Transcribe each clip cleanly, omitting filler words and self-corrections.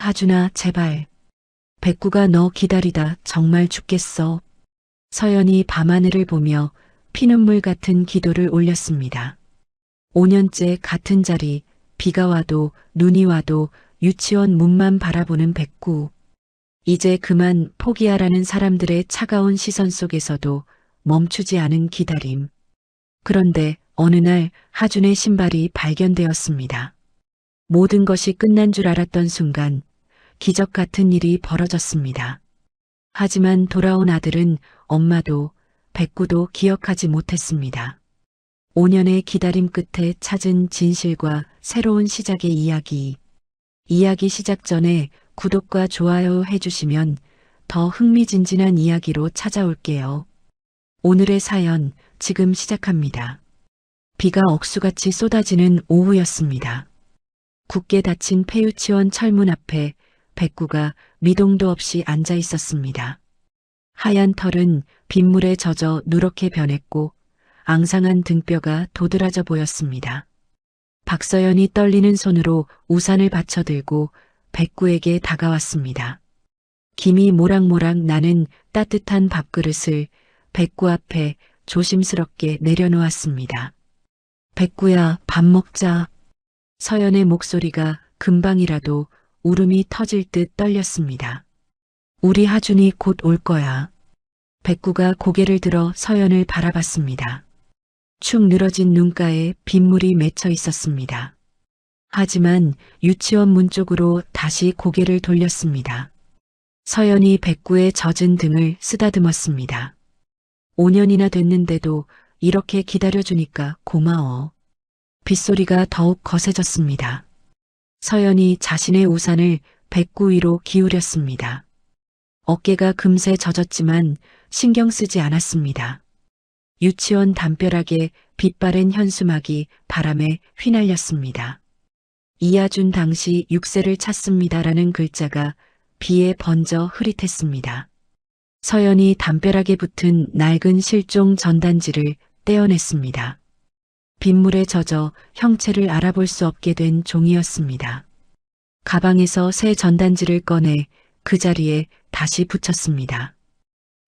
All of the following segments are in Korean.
하준아, 제발. 백구가 너 기다리다 정말 죽겠어. 서연이 밤하늘을 보며 피눈물 같은 기도를 올렸습니다. 5년째 같은 자리, 비가 와도 눈이 와도 유치원 문만 바라보는 백구. 이제 그만 포기하라는 사람들의 차가운 시선 속에서도 멈추지 않은 기다림. 그런데 어느 날 하준의 신발이 발견되었습니다. 모든 것이 끝난 줄 알았던 순간 기적 같은 일이 벌어졌습니다. 하지만 돌아온 아들은 엄마도 백구도 기억하지 못했습니다. 5년의 기다림 끝에 찾은 진실과 새로운 시작의 이야기. 이야기 시작 전에 구독과 좋아요 해주시면 더 흥미진진한 이야기로 찾아올게요. 오늘의 사연 지금 시작합니다. 비가 억수같이 쏟아지는 오후였습니다. 굳게 닫힌 폐유치원 철문 앞에 백구가 미동도 없이 앉아 있었습니다. 하얀 털은 빗물에 젖어 누렇게 변했고 앙상한 등뼈가 도드라져 보였습니다. 박서연이 떨리는 손으로 우산을 받쳐들고 백구에게 다가왔습니다. 김이 모락모락 나는 따뜻한 밥그릇을 백구 앞에 조심스럽게 내려놓았습니다. 백구야, 밥 먹자. 서연의 목소리가 금방이라도 울음이 터질 듯 떨렸습니다. 우리 하준이 곧 올 거야. 백구가 고개를 들어 서연을 바라봤습니다. 축 늘어진 눈가에 빗물이 맺혀 있었습니다. 하지만 유치원 문 쪽으로 다시 고개를 돌렸습니다. 서연이 백구의 젖은 등을 쓰다듬었습니다. 5년이나 됐는데도 이렇게 기다려주니까 고마워. 빗소리가 더욱 거세졌습니다. 서연이 자신의 우산을 백구 위로 기울였습니다. 어깨가 금세 젖었지만 신경 쓰지 않았습니다. 유치원 담벼락에 빛바랜 현수막이 바람에 휘날렸습니다. 이하준 당시 6세를 찾습니다라는 글자가 비에 번져 흐릿했습니다. 서연이 담벼락에 붙은 낡은 실종 전단지를 떼어냈습니다. 빗물에 젖어 형체를 알아볼 수 없게 된 종이었습니다. 가방에서 새 전단지를 꺼내 그 자리에 다시 붙였습니다.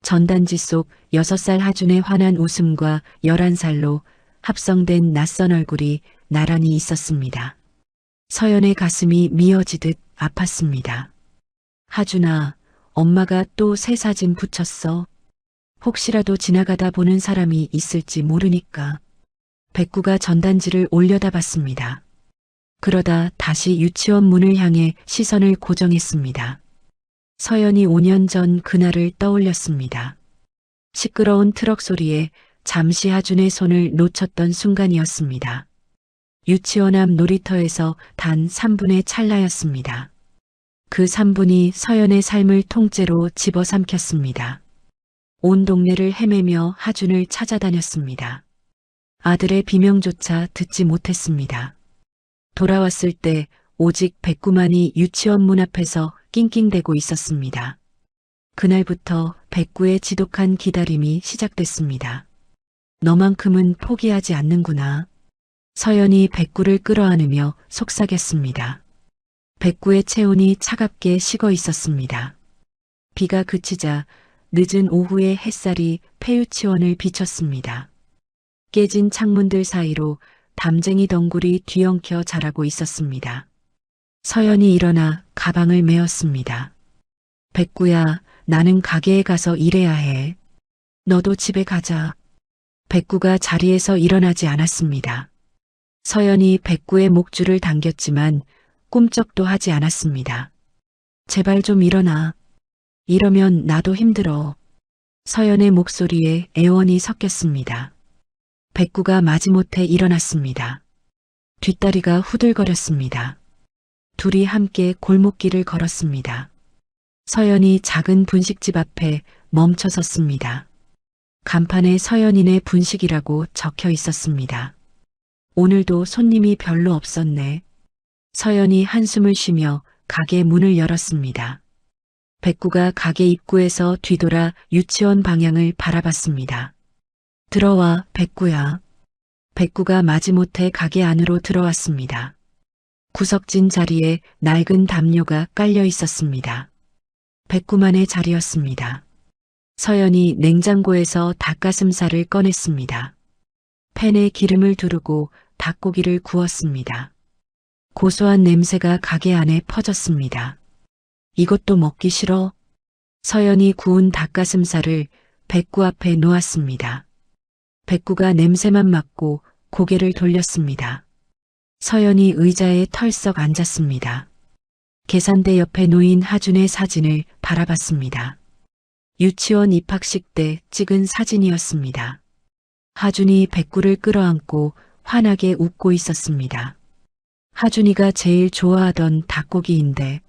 전단지 속 6살 하준의 환한 웃음과 11살로 합성된 낯선 얼굴이 나란히 있었습니다. 서연의 가슴이 미어지듯 아팠습니다. 하준아, 엄마가 또 새 사진 붙였어. 혹시라도 지나가다 보는 사람이 있을지 모르니까. 백구가 전단지를 올려다봤습니다. 그러다 다시 유치원 문을 향해 시선을 고정했습니다. 서연이 5년 전 그날을 떠올렸습니다. 시끄러운 트럭 소리에 잠시 하준의 손을 놓쳤던 순간이었습니다. 유치원 앞 놀이터에서 단 3분의 찰나였습니다. 그 3분이 서연의 삶을 통째로 집어삼켰습니다. 온 동네를 헤매며 하준을 찾아다녔습니다. 아들의 비명조차 듣지 못했습니다. 돌아왔을 때 오직 백구만이 유치원 문 앞에서 낑낑대고 있었습니다. 그날부터 백구의 지독한 기다림이 시작됐습니다. 너만큼은 포기하지 않는구나. 서연이 백구를 끌어안으며 속삭였습니다. 백구의 체온이 차갑게 식어 있었습니다. 비가 그치자 늦은 오후의 햇살이 폐유치원을 비쳤습니다. 깨진 창문들 사이로 담쟁이 덩굴이 뒤엉켜 자라고 있었습니다. 서연이 일어나 가방을 메었습니다. 백구야, 나는 가게에 가서 일해야 해. 너도 집에 가자. 백구가 자리에서 일어나지 않았습니다. 서연이 백구의 목줄을 당겼지만 꿈쩍도 하지 않았습니다. 제발 좀 일어나. 이러면 나도 힘들어. 서연의 목소리에 애원이 섞였습니다. 백구가 마지못해 일어났습니다. 뒷다리가 후들거렸습니다. 둘이 함께 골목길을 걸었습니다. 서연이 작은 분식집 앞에 멈춰 섰습니다. 간판에 서연이네 분식이라고 적혀 있었습니다. 오늘도 손님이 별로 없었네. 서연이 한숨을 쉬며 가게 문을 열었습니다. 백구가 가게 입구에서 뒤돌아 유치원 방향을 바라봤습니다. 들어와, 백구야. 백구가 마지못해 가게 안으로 들어왔습니다. 구석진 자리에 낡은 담요가 깔려 있었습니다. 백구만의 자리였습니다. 서연이 냉장고에서 닭가슴살을 꺼냈습니다. 팬에 기름을 두르고 닭고기를 구웠습니다. 고소한 냄새가 가게 안에 퍼졌습니다. 이것도 먹기 싫어? 서연이 구운 닭가슴살을 백구 앞에 놓았습니다. 백구가 냄새만 맡고 고개를 돌렸습니다. 서연이 의자에 털썩 앉았습니다. 계산대 옆에 놓인 하준의 사진을 바라봤습니다. 유치원 입학식 때 찍은 사진이었습니다. 하준이 백구를 끌어안고 환하게 웃고 있었습니다. 하준이가 제일 좋아하던 닭고기인데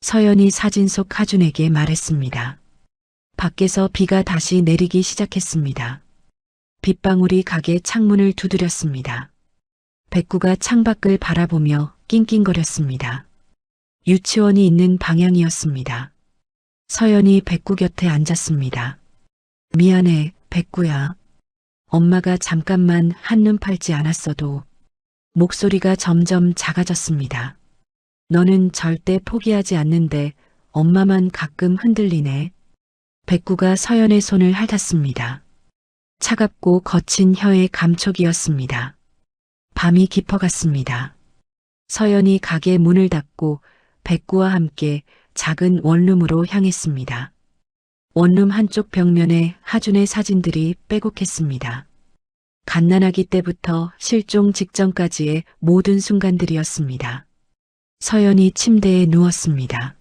서연이 사진 속 하준에게 말했습니다. 밖에서 비가 다시 내리기 시작했습니다. 빗방울이 가게 창문을 두드렸습니다. 백구가 창밖을 바라보며 낑낑거렸습니다. 유치원이 있는 방향이었습니다. 서연이 백구 곁에 앉았습니다. 미안해, 백구야. 엄마가 잠깐만 한눈 팔지 않았어도. 목소리가 점점 작아졌습니다. 너는 절대 포기하지 않는데 엄마만 가끔 흔들리네. 백구가 서연의 손을 핥았습니다. 차갑고 거친 혀의 감촉이었습니다. 밤이 깊어갔습니다. 서연이 가게 문을 닫고 백구와 함께 작은 원룸으로 향했습니다. 원룸 한쪽 벽면에 하준의 사진들이 빼곡했습니다. 갓난아기 때부터 실종 직전까지의 모든 순간들이었습니다. 서연이 침대에 누웠습니다.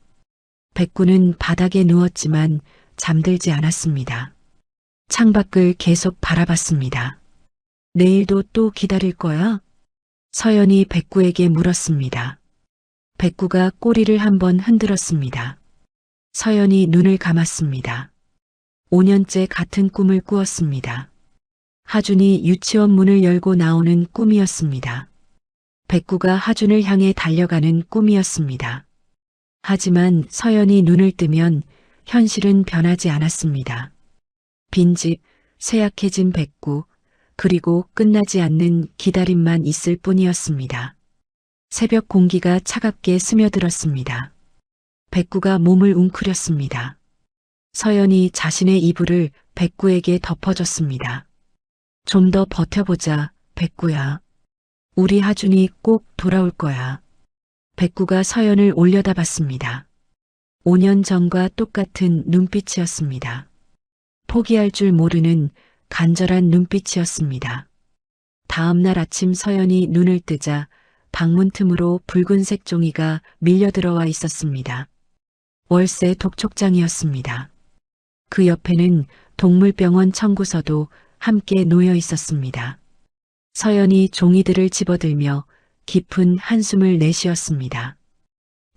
백구는 바닥에 누웠지만 잠들지 않았습니다. 창밖을 계속 바라봤습니다. 내일도 또 기다릴 거야? 서연이 백구에게 물었습니다. 백구가 꼬리를 한번 흔들었습니다. 서연이 눈을 감았습니다. 5년째 같은 꿈을 꾸었습니다. 하준이 유치원 문을 열고 나오는 꿈이었습니다. 백구가 하준을 향해 달려가는 꿈이었습니다. 하지만 서연이 눈을 뜨면 현실은 변하지 않았습니다. 빈집, 쇠약해진 백구, 그리고 끝나지 않는 기다림만 있을 뿐이었습니다. 새벽 공기가 차갑게 스며들었습니다. 백구가 몸을 웅크렸습니다. 서연이 자신의 이불을 백구에게 덮어줬습니다. 좀 더 버텨보자, 백구야. 우리 하준이 꼭 돌아올 거야. 백구가 서연을 올려다봤습니다. 5년 전과 똑같은 눈빛이었습니다. 포기할 줄 모르는 간절한 눈빛이었습니다. 다음 날 아침 서연이 눈을 뜨자 방문 틈으로 붉은색 종이가 밀려들어와 있었습니다. 월세 독촉장이었습니다. 그 옆에는 동물병원 청구서도 함께 놓여 있었습니다. 서연이 종이들을 집어들며 깊은 한숨을 내쉬었습니다.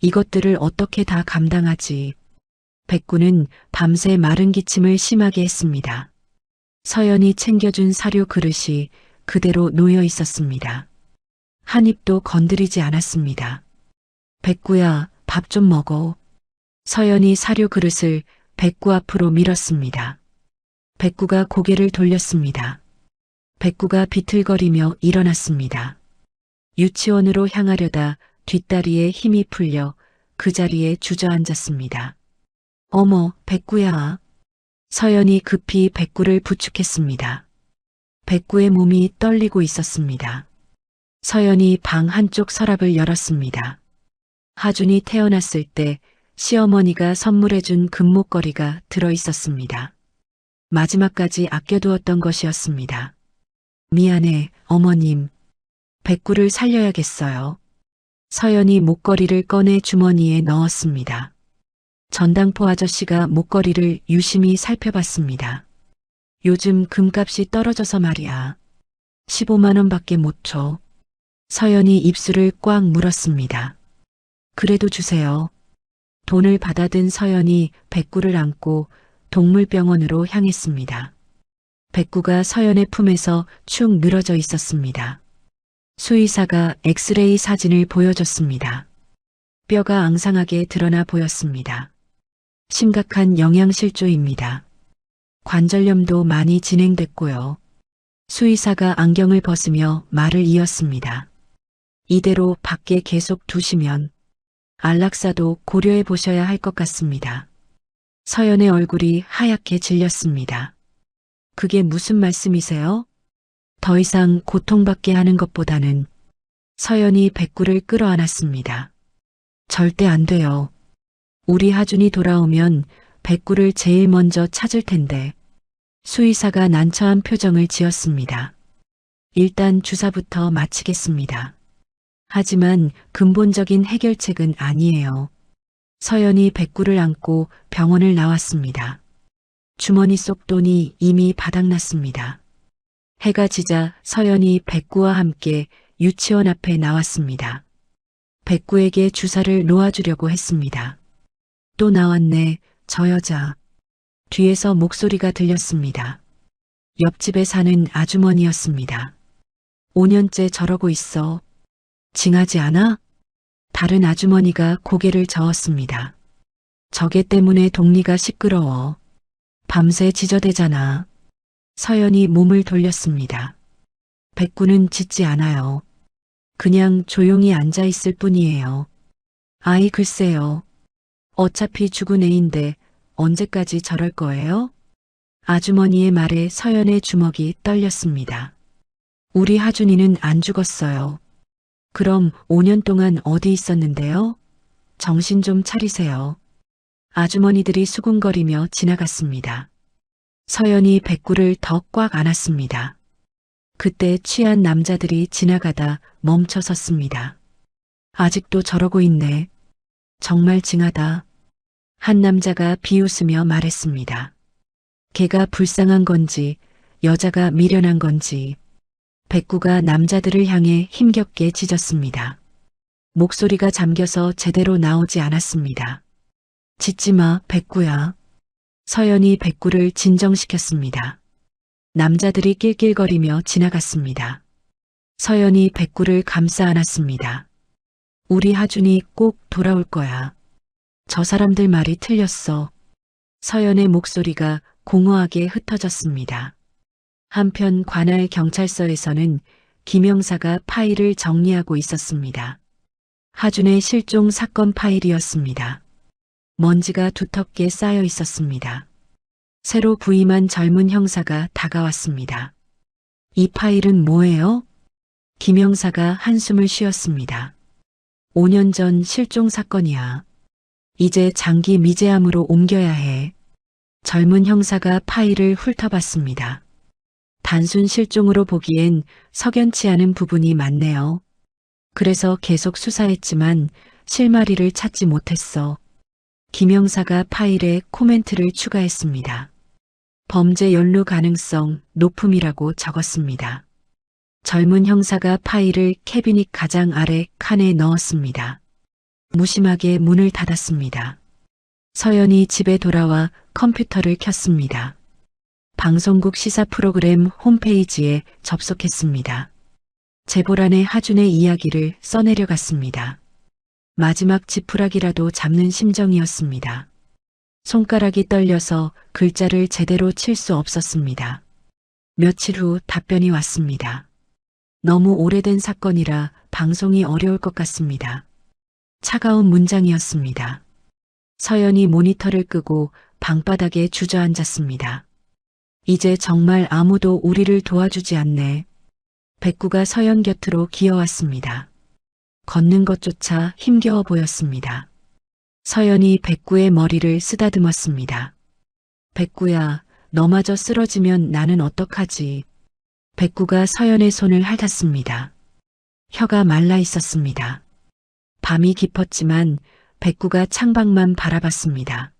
이것들을 어떻게 다 감당하지? 백구는 밤새 마른 기침을 심하게 했습니다. 서연이 챙겨준 사료 그릇이 그대로 놓여 있었습니다. 한 입도 건드리지 않았습니다. 백구야, 밥 좀 먹어. 서연이 사료 그릇을 백구 앞으로 밀었습니다. 백구가 고개를 돌렸습니다. 백구가 비틀거리며 일어났습니다. 유치원으로 향하려다 뒷다리에 힘이 풀려 그 자리에 주저앉았습니다. 어머, 백구야. 서연이 급히 백구를 부축했습니다. 백구의 몸이 떨리고 있었습니다. 서연이 방 한쪽 서랍을 열었습니다. 하준이 태어났을 때 시어머니가 선물해준 금목걸이가 들어있었습니다. 마지막까지 아껴두었던 것이었습니다. 미안해, 어머님. 백구를 살려야겠어요. 서연이 목걸이를 꺼내 주머니에 넣었습니다. 전당포 아저씨가 목걸이를 유심히 살펴봤습니다. 요즘 금값이 떨어져서 말이야. 15만 원밖에 못 줘. 서연이 입술을 꽉 물었습니다. 그래도 주세요. 돈을 받아든 서연이 백구를 안고 동물병원으로 향했습니다. 백구가 서연의 품에서 축 늘어져 있었습니다. 수의사가 엑스레이 사진을 보여줬습니다. 뼈가 앙상하게 드러나 보였습니다. 심각한 영양실조입니다. 관절염도 많이 진행됐고요. 수의사가 안경을 벗으며 말을 이었습니다. 이대로 밖에 계속 두시면 안락사도 고려해 보셔야 할 것 같습니다. 서연의 얼굴이 하얗게 질렸습니다. 그게 무슨 말씀이세요? 더 이상 고통받게 하는 것보다는 서연이 백구를 끌어안았습니다. 절대 안 돼요. 우리 하준이 돌아오면 백구를 제일 먼저 찾을 텐데. 수의사가 난처한 표정을 지었습니다. 일단 주사부터 마치겠습니다. 하지만 근본적인 해결책은 아니에요. 서연이 백구를 안고 병원을 나왔습니다. 주머니 속 돈이 이미 바닥났습니다. 해가 지자 서연이 백구와 함께 유치원 앞에 나왔습니다. 백구에게 주사를 놓아주려고 했습니다. 또 나왔네, 저 여자. 뒤에서 목소리가 들렸습니다. 옆집에 사는 아주머니였습니다. 5년째 저러고 있어. 징하지 않아? 다른 아주머니가 고개를 저었습니다. 저게 때문에 동리가 시끄러워. 밤새 지저대잖아. 서연이 몸을 돌렸습니다. 백구는 짖지 않아요. 그냥 조용히 앉아 있을 뿐이에요. 아이 글쎄요. 어차피 죽은 애인데 언제까지 저럴 거예요? 아주머니의 말에 서연의 주먹이 떨렸습니다. 우리 하준이는 안 죽었어요. 그럼 5년 동안 어디 있었는데요? 정신 좀 차리세요. 아주머니들이 수군거리며 지나갔습니다. 서연이 백구를 더 꽉 안았습니다. 그때 취한 남자들이 지나가다 멈춰 섰습니다. 아직도 저러고 있네. 정말 징하다. 한 남자가 비웃으며 말했습니다. 걔가 불쌍한 건지 여자가 미련한 건지 백구가 남자들을 향해 힘겹게 짖었습니다. 목소리가 잠겨서 제대로 나오지 않았습니다. 짖지 마, 백구야. 서연이 백구를 진정시켰습니다. 남자들이 낄낄거리며 지나갔습니다. 서연이 백구를 감싸 안았습니다. 우리 하준이 꼭 돌아올 거야. 저 사람들 말이 틀렸어. 서연의 목소리가 공허하게 흩어졌습니다. 한편 관할 경찰서에서는 김 형사가 파일을 정리하고 있었습니다. 하준의 실종 사건 파일이었습니다. 먼지가 두텁게 쌓여 있었습니다. 새로 부임한 젊은 형사가 다가왔습니다. 이 파일은 뭐예요? 김 형사가 한숨을 쉬었습니다. 5년 전 실종 사건이야. 이제 장기 미제함으로 옮겨야 해. 젊은 형사가 파일을 훑어봤습니다. 단순 실종으로 보기엔 석연치 않은 부분이 많네요. 그래서 계속 수사했지만 실마리를 찾지 못했어. 김 형사가 파일에 코멘트를 추가했습니다. 범죄 연루 가능성 높음이라고 적었습니다. 젊은 형사가 파일을 캐비닛 가장 아래 칸에 넣었습니다. 무심하게 문을 닫았습니다. 서연이 집에 돌아와 컴퓨터를 켰습니다. 방송국 시사 프로그램 홈페이지에 접속했습니다. 제보란에 하준의 이야기를 써내려갔습니다. 마지막 지푸라기라도 잡는 심정이었습니다. 손가락이 떨려서 글자를 제대로 칠 수 없었습니다. 며칠 후 답변이 왔습니다. 너무 오래된 사건이라 방송이 어려울 것 같습니다. 차가운 문장이었습니다. 서연이 모니터를 끄고 방바닥에 주저앉았습니다. 이제 정말 아무도 우리를 도와주지 않네. 백구가 서연 곁으로 기어왔습니다. 걷는 것조차 힘겨워 보였습니다. 서연이 백구의 머리를 쓰다듬었습니다. 백구야, 너마저 쓰러지면 나는 어떡하지? 백구가 서연의 손을 핥았습니다. 혀가 말라 있었습니다. 밤이 깊었지만 백구가 창밖만 바라봤습니다.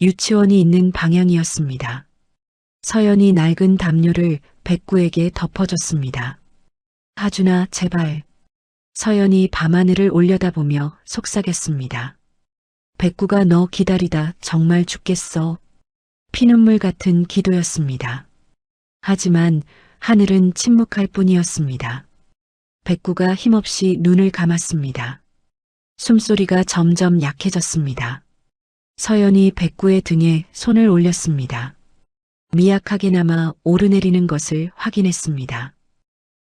유치원이 있는 방향이었습니다. 서연이 낡은 담요를 백구에게 덮어줬습니다. 하준아, 제발. 서연이 밤하늘을 올려다보며 속삭였습니다. 백구가 너 기다리다 정말 죽겠어. 피눈물 같은 기도였습니다. 하지만 하늘은 침묵할 뿐이었습니다. 백구가 힘없이 눈을 감았습니다. 숨소리가 점점 약해졌습니다. 서연이 백구의 등에 손을 올렸습니다. 미약하게나마 오르내리는 것을 확인했습니다.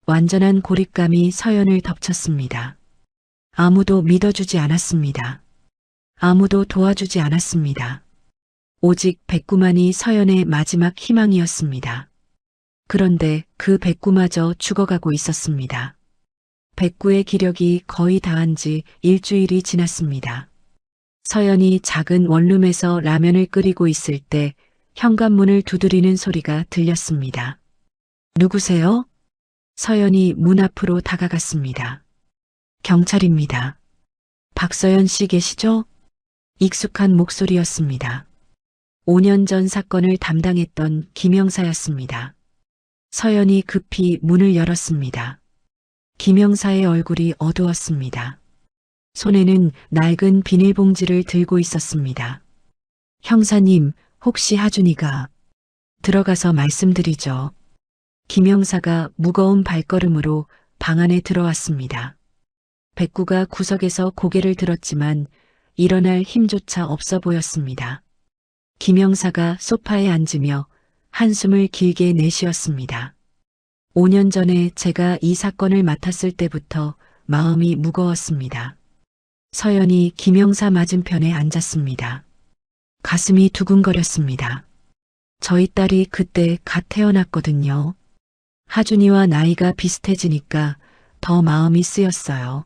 완전한 고립감이 서연을 덮쳤습니다. 아무도 믿어주지 않았습니다. 아무도 도와주지 않았습니다. 오직 백구만이 서연의 마지막 희망이었습니다. 그런데 그 백구마저 죽어가고 있었습니다. 백구의 기력이 거의 다한 지 일주일이 지났습니다. 서연이 작은 원룸에서 라면을 끓이고 있을 때 현관문을 두드리는 소리가 들렸습니다. 누구세요? 서연이 문 앞으로 다가갔습니다. 경찰입니다. 박서연 씨 계시죠? 익숙한 목소리였습니다. 5년 전 사건을 담당했던 김영사였습니다. 서연이 급히 문을 열었습니다. 김영사의 얼굴이 어두웠습니다. 손에는 낡은 비닐봉지를 들고 있었습니다. 형사님, 혹시 하준이가 들어가서 말씀드리죠. 김영사가 무거운 발걸음으로 방 안에 들어왔습니다. 백구가 구석에서 고개를 들었지만 일어날 힘조차 없어 보였습니다. 김영사가 소파에 앉으며 한숨을 길게 내쉬었습니다. 5년 전에 제가 이 사건을 맡았을 때부터 마음이 무거웠습니다. 서연이 김영사 맞은편에 앉았습니다. 가슴이 두근거렸습니다. 저희 딸이 그때 갓 태어났거든요. 하준이와 나이가 비슷해지니까 더 마음이 쓰였어요.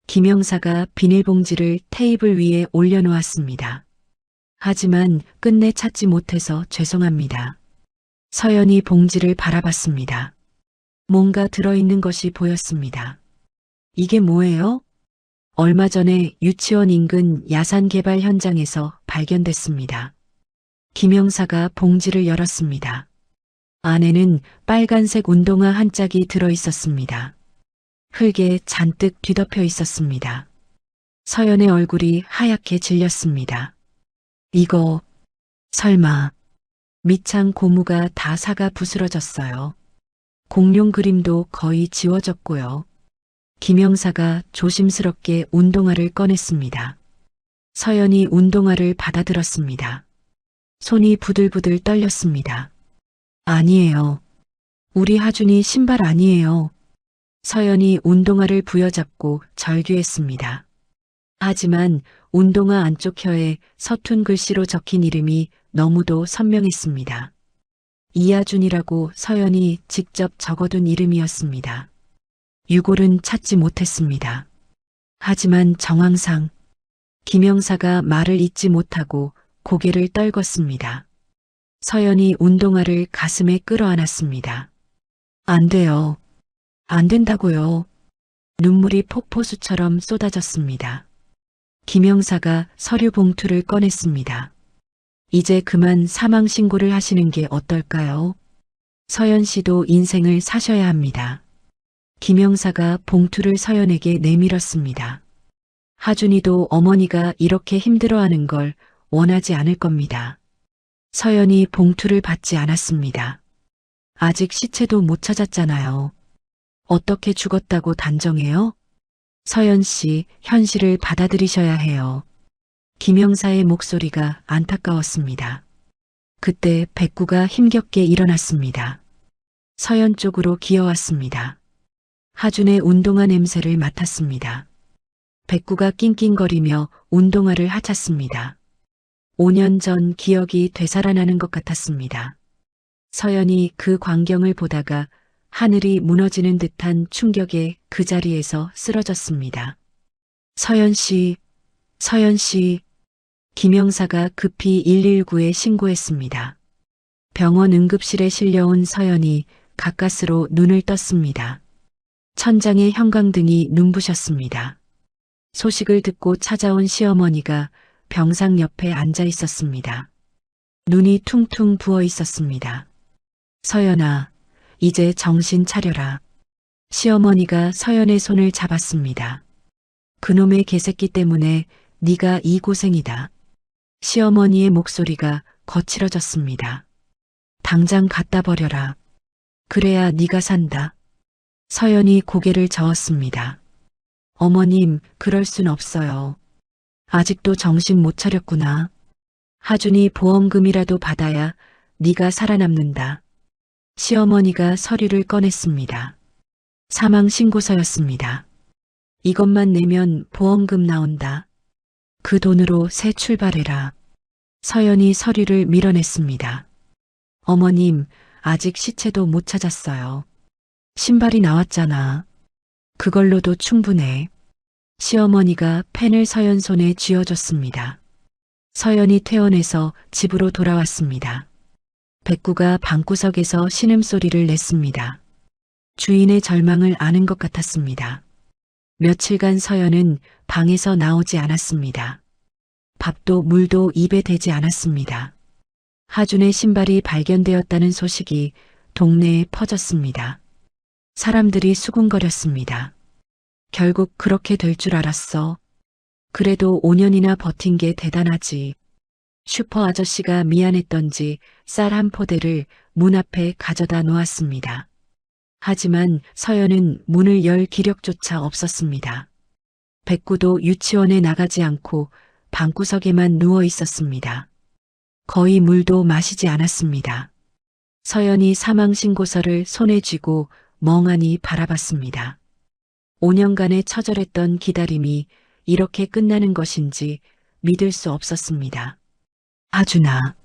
김영사가 비닐봉지를 테이블 위에 올려놓았습니다. 하지만 끝내 찾지 못해서 죄송합니다. 서연이 봉지를 바라봤습니다. 뭔가 들어있는 것이 보였습니다. 이게 뭐예요? 얼마 전에 유치원 인근 야산 개발 현장에서 발견됐습니다. 김영사가 봉지를 열었습니다. 안에는 빨간색 운동화 한 짝이 들어 있었습니다. 흙에 잔뜩 뒤덮여 있었습니다. 서연의 얼굴이 하얗게 질렸습니다. 이거 설마 밑창 고무가 다 사가 부스러졌어요. 공룡 그림도 거의 지워졌고요. 김영사가 조심스럽게 운동화를 꺼냈습니다. 서연이 운동화를 받아들었습니다. 손이 부들부들 떨렸습니다. 아니에요. 우리 하준이 신발 아니에요. 서연이 운동화를 부여잡고 절규했습니다. 하지만 운동화 안쪽 혀에 서툰 글씨로 적힌 이름이 너무도 선명했습니다. 이하준이라고 서연이 직접 적어둔 이름이었습니다. 유골은 찾지 못했습니다. 하지만 정황상 김영사가 말을 잇지 못하고 고개를 떨궜습니다. 서연이 운동화를 가슴에 끌어안았습니다. 안 돼요. 안 된다고요. 눈물이 폭포수처럼 쏟아졌습니다. 김영사가 서류 봉투를 꺼냈습니다. 이제 그만 사망 신고를 하시는 게 어떨까요? 서연 씨도 인생을 사셔야 합니다. 김영사가 봉투를 서연에게 내밀었습니다. 하준이도 어머니가 이렇게 힘들어하는 걸 원하지 않을 겁니다. 서연이 봉투를 받지 않았습니다. 아직 시체도 못 찾았잖아요. 어떻게 죽었다고 단정해요? 서연 씨, 현실을 받아들이셔야 해요. 김영사의 목소리가 안타까웠습니다. 그때 백구가 힘겹게 일어났습니다. 서연 쪽으로 기어왔습니다. 하준의 운동화 냄새를 맡았습니다. 백구가 낑낑거리며 운동화를 하찼습니다. 5년 전 기억이 되살아나는 것 같았습니다. 서연이 그 광경을 보다가 하늘이 무너지는 듯한 충격에 그 자리에서 쓰러졌습니다. 서연 씨, 서연 씨. 김영사가 급히 119에 신고했습니다. 병원 응급실에 실려온 서연이 가까스로 눈을 떴습니다. 천장에 형광등이 눈부셨습니다. 소식을 듣고 찾아온 시어머니가 병상 옆에 앉아 있었습니다. 눈이 퉁퉁 부어 있었습니다. 서연아, 이제 정신 차려라. 시어머니가 서연의 손을 잡았습니다. 그놈의 개새끼 때문에 네가 이 고생이다. 시어머니의 목소리가 거칠어졌습니다. 당장 갖다 버려라. 그래야 네가 산다. 서연이 고개를 저었습니다. 어머님, 그럴 순 없어요. 아직도 정신 못 차렸구나. 하준이 보험금이라도 받아야 네가 살아남는다. 시어머니가 서류를 꺼냈습니다. 사망신고서였습니다. 이것만 내면 보험금 나온다. 그 돈으로 새 출발해라. 서연이 서류를 밀어냈습니다. 어머님, 아직 시체도 못 찾았어요. 신발이 나왔잖아. 그걸로도 충분해. 시어머니가 펜을 서연 손에 쥐어줬습니다. 서연이 퇴원해서 집으로 돌아왔습니다. 백구가 방구석에서 신음소리를 냈습니다. 주인의 절망을 아는 것 같았습니다. 며칠간 서연은 방에서 나오지 않았습니다. 밥도 물도 입에 대지 않았습니다. 하준의 신발이 발견되었다는 소식이 동네에 퍼졌습니다. 사람들이 수군거렸습니다. 결국 그렇게 될 줄 알았어. 그래도 5년이나 버틴 게 대단하지. 슈퍼 아저씨가 미안했던지 쌀 한 포대를 문 앞에 가져다 놓았습니다. 하지만 서연은 문을 열 기력조차 없었습니다. 백구도 유치원에 나가지 않고 방구석에만 누워 있었습니다. 거의 물도 마시지 않았습니다. 서연이 사망신고서를 손에 쥐고 멍하니 바라봤습니다. 5년간의 처절했던 기다림이 이렇게 끝나는 것인지 믿을 수 없었습니다. 하준아.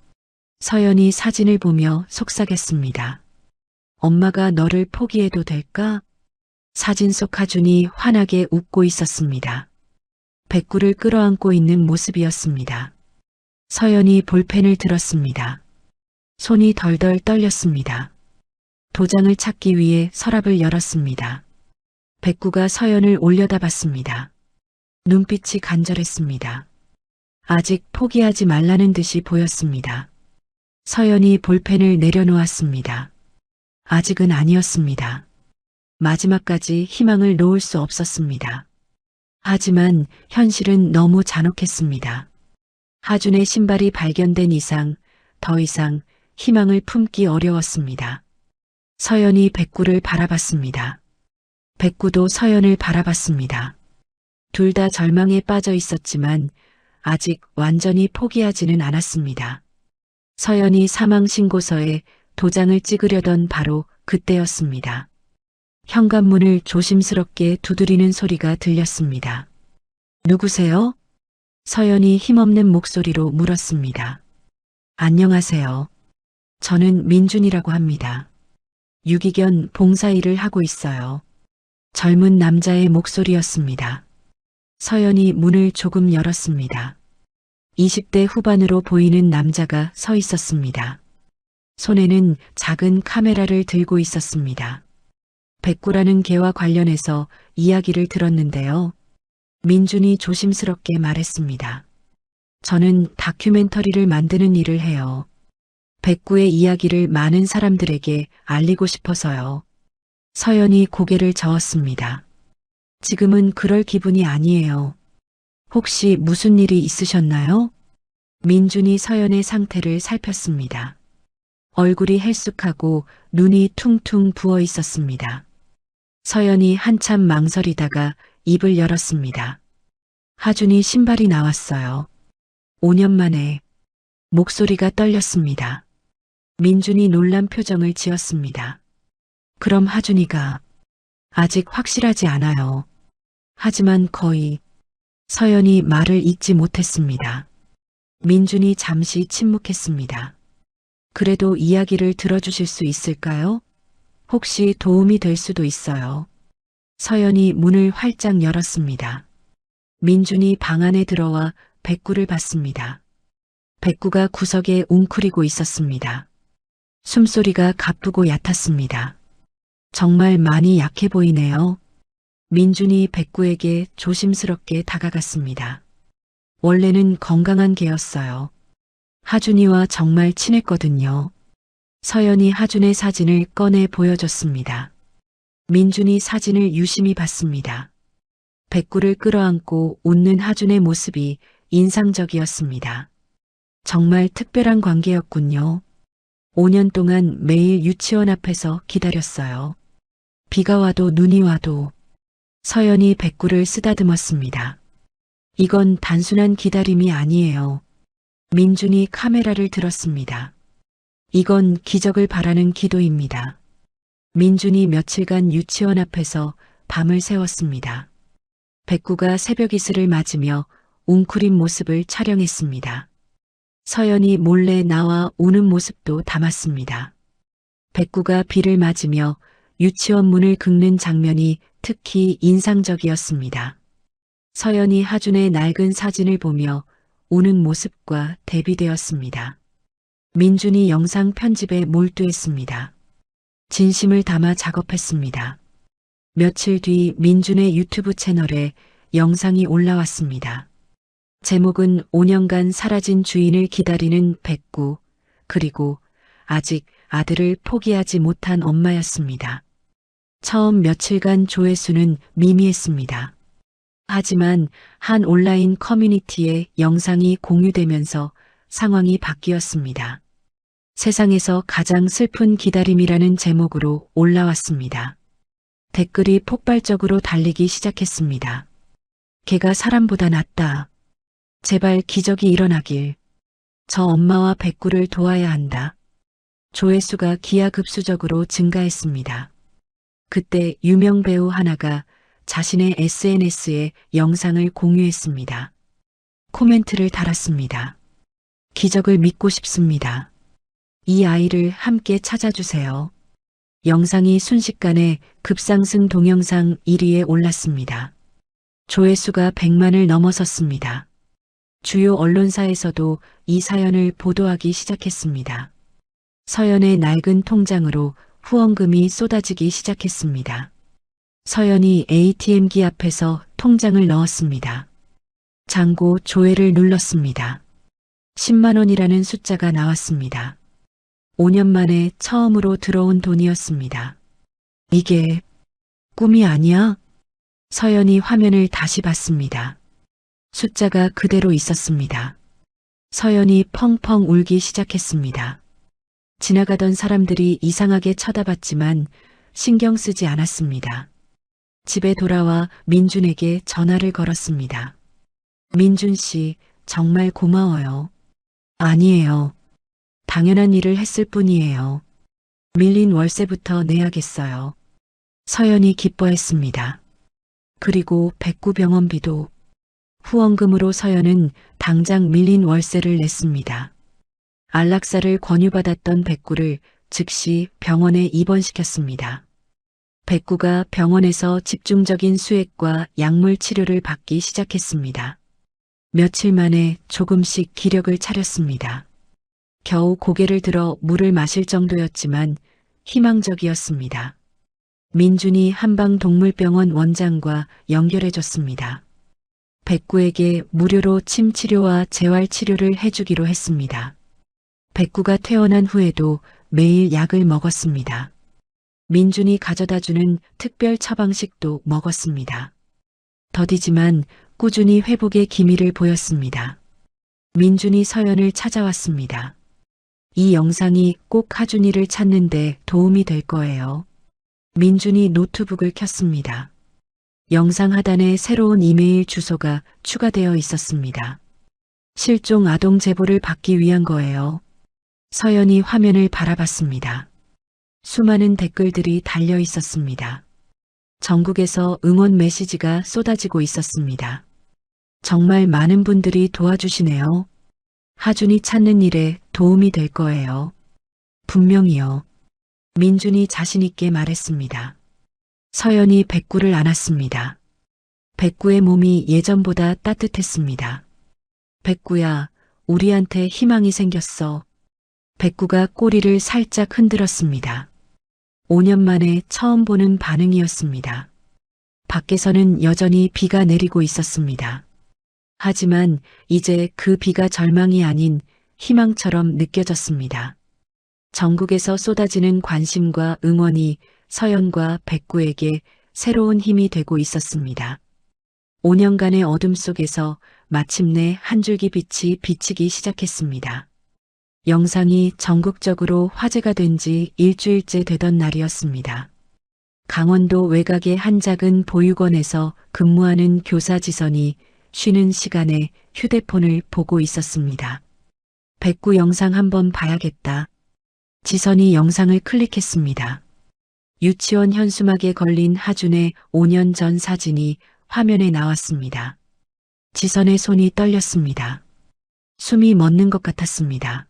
서연이 사진을 보며 속삭였습니다. 엄마가 너를 포기해도 될까? 사진 속 하준이 환하게 웃고 있었습니다. 백구를 끌어안고 있는 모습이었습니다. 서연이 볼펜을 들었습니다. 손이 덜덜 떨렸습니다. 도장을 찾기 위해 서랍을 열었습니다. 백구가 서연을 올려다봤습니다. 눈빛이 간절했습니다. 아직 포기하지 말라는 듯이 보였습니다. 서연이 볼펜을 내려놓았습니다. 아직은 아니었습니다. 마지막까지 희망을 놓을 수 없었습니다. 하지만 현실은 너무 잔혹했습니다. 하준의 신발이 발견된 이상 더 이상 희망을 품기 어려웠습니다. 서연이 백구를 바라봤습니다. 백구도 서연을 바라봤습니다. 둘 다 절망에 빠져 있었지만 아직 완전히 포기하지는 않았습니다. 서연이 사망신고서에 도장을 찍으려던 바로 그때였습니다. 현관문을 조심스럽게 두드리는 소리가 들렸습니다. 누구세요? 서연이 힘없는 목소리로 물었습니다. 안녕하세요. 저는 민준이라고 합니다. 유기견 봉사일을 하고 있어요. 젊은 남자의 목소리였습니다. 서연이 문을 조금 열었습니다. 20대 후반으로 보이는 남자가 서 있었습니다. 손에는 작은 카메라를 들고 있었습니다. 백구라는 개와 관련해서 이야기를 들었는데요. 민준이 조심스럽게 말했습니다. 저는 다큐멘터리를 만드는 일을 해요. 백구의 이야기를 많은 사람들에게 알리고 싶어서요. 서연이 고개를 저었습니다. 지금은 그럴 기분이 아니에요. 혹시 무슨 일이 있으셨나요? 민준이 서연의 상태를 살폈습니다. 얼굴이 헬쑥하고 눈이 퉁퉁 부어 있었습니다. 서연이 한참 망설이다가 입을 열었습니다. 하준이 신발이 나왔어요. 5년 만에. 목소리가 떨렸습니다. 민준이 놀란 표정을 지었습니다. 그럼 하준이가 아직 확실하지 않아요. 하지만 거의. 서연이 말을 잇지 못했습니다. 민준이 잠시 침묵했습니다. 그래도 이야기를 들어주실 수 있을까요? 혹시 도움이 될 수도 있어요. 서연이 문을 활짝 열었습니다. 민준이 방 안에 들어와 백구를 봤습니다. 백구가 구석에 웅크리고 있었습니다. 숨소리가 가쁘고 얕았습니다. 정말 많이 약해 보이네요. 민준이 백구에게 조심스럽게 다가갔습니다. 원래는 건강한 개였어요. 하준이와 정말 친했거든요. 서연이 하준의 사진을 꺼내 보여줬습니다. 민준이 사진을 유심히 봤습니다. 백구를 끌어안고 웃는 하준의 모습이 인상적이었습니다. 정말 특별한 관계였군요. 5년 동안 매일 유치원 앞에서 기다렸어요. 비가 와도 눈이 와도. 서연이 백구를 쓰다듬었습니다. 이건 단순한 기다림이 아니에요. 민준이 카메라를 들었습니다. 이건 기적을 바라는 기도입니다. 민준이 며칠간 유치원 앞에서 밤을 새웠습니다. 백구가 새벽 이슬을 맞으며 웅크린 모습을 촬영했습니다. 서연이 몰래 나와 우는 모습도 담았습니다. 백구가 비를 맞으며 유치원 문을 긁는 장면이 특히 인상적이었습니다. 서연이 하준의 낡은 사진을 보며 우는 모습과 대비되었습니다. 민준이 영상 편집에 몰두했습니다. 진심을 담아 작업했습니다. 며칠 뒤 민준의 유튜브 채널에 영상이 올라왔습니다. 제목은 5년간 사라진 주인을 기다리는 백구, 그리고 아직 아들을 포기하지 못한 엄마였습니다. 처음 며칠간 조회수는 미미했습니다. 하지만 한 온라인 커뮤니티에 영상이 공유되면서 상황이 바뀌었습니다. 세상에서 가장 슬픈 기다림이라는 제목으로 올라왔습니다. 댓글이 폭발적으로 달리기 시작했습니다. 걔가 사람보다 낫다. 제발 기적이 일어나길. 저 엄마와 백구를 도와야 한다. 조회수가 기하급수적으로 증가했습니다. 그때 유명 배우 하나가 자신의 SNS에 영상을 공유했습니다. 코멘트를 달았습니다. 기적을 믿고 싶습니다. 이 아이를 함께 찾아주세요. 영상이 순식간에 급상승 동영상 1위에 올랐습니다. 조회수가 100만을 넘어섰습니다. 주요 언론사에서도 이 사연을 보도하기 시작했습니다. 서연의 낡은 통장으로 후원금이 쏟아지기 시작했습니다. 서연이 ATM기 앞에서 통장을 넣었습니다. 잔고 조회를 눌렀습니다. 10만 원이라는 숫자가 나왔습니다. 5년 만에 처음으로 들어온 돈이었습니다. 이게 꿈이 아니야? 서연이 화면을 다시 봤습니다. 숫자가 그대로 있었습니다. 서연이 펑펑 울기 시작했습니다. 지나가던 사람들이 이상하게 쳐다봤지만 신경 쓰지 않았습니다. 집에 돌아와 민준에게 전화를 걸었습니다. 민준 씨, 정말 고마워요. 아니에요. 당연한 일을 했을 뿐이에요. 밀린 월세부터 내야겠어요. 서연이 기뻐했습니다. 그리고 백구 병원비도. 후원금으로 서연은 당장 밀린 월세를 냈습니다. 안락사를 권유받았던 백구를 즉시 병원에 입원시켰습니다. 백구가 병원에서 집중적인 수액과 약물 치료를 받기 시작했습니다. 며칠 만에 조금씩 기력을 차렸습니다. 겨우 고개를 들어 물을 마실 정도였지만 희망적이었습니다. 민준이 한방동물병원 원장과 연결해줬습니다. 백구에게 무료로 침 치료와 재활 치료를 해주기로 했습니다. 백구가 퇴원한 후에도 매일 약을 먹었습니다. 민준이 가져다주는 특별 처방식도 먹었습니다. 더디지만 꾸준히 회복의 기미를 보였습니다. 민준이 서연을 찾아왔습니다. 이 영상이 꼭 하준이를 찾는데 도움이 될 거예요. 민준이 노트북을 켰습니다. 영상 하단에 새로운 이메일 주소가 추가되어 있었습니다. 실종 아동 제보를 받기 위한 거예요. 서연이 화면을 바라봤습니다. 수많은 댓글들이 달려 있었습니다. 전국에서 응원 메시지가 쏟아지고 있었습니다. 정말 많은 분들이 도와주시네요. 하준이 찾는 일에 도움이 될 거예요. 분명히요. 민준이 자신 있게 말했습니다. 서연이 백구를 안았습니다. 백구의 몸이 예전보다 따뜻했습니다. 백구야, 우리한테 희망이 생겼어. 백구가 꼬리를 살짝 흔들었습니다. 5년 만에 처음 보는 반응이었습니다. 밖에서는 여전히 비가 내리고 있었습니다. 하지만 이제 그 비가 절망이 아닌 희망처럼 느껴졌습니다. 전국에서 쏟아지는 관심과 응원이 서연과 백구에게 새로운 힘이 되고 있었습니다. 5년간의 어둠 속에서 마침내 한 줄기 빛이 비치기 시작했습니다. 영상이 전국적으로 화제가 된 지 일주일째 되던 날이었습니다. 강원도 외곽의 한 작은 보육원에서 근무하는 교사 지선이 쉬는 시간에 휴대폰을 보고 있었습니다. 백구 영상 한번 봐야겠다. 지선이 영상을 클릭했습니다. 유치원 현수막에 걸린 하준의 5년 전 사진이 화면에 나왔습니다. 지선의 손이 떨렸습니다. 숨이 멎는 것 같았습니다.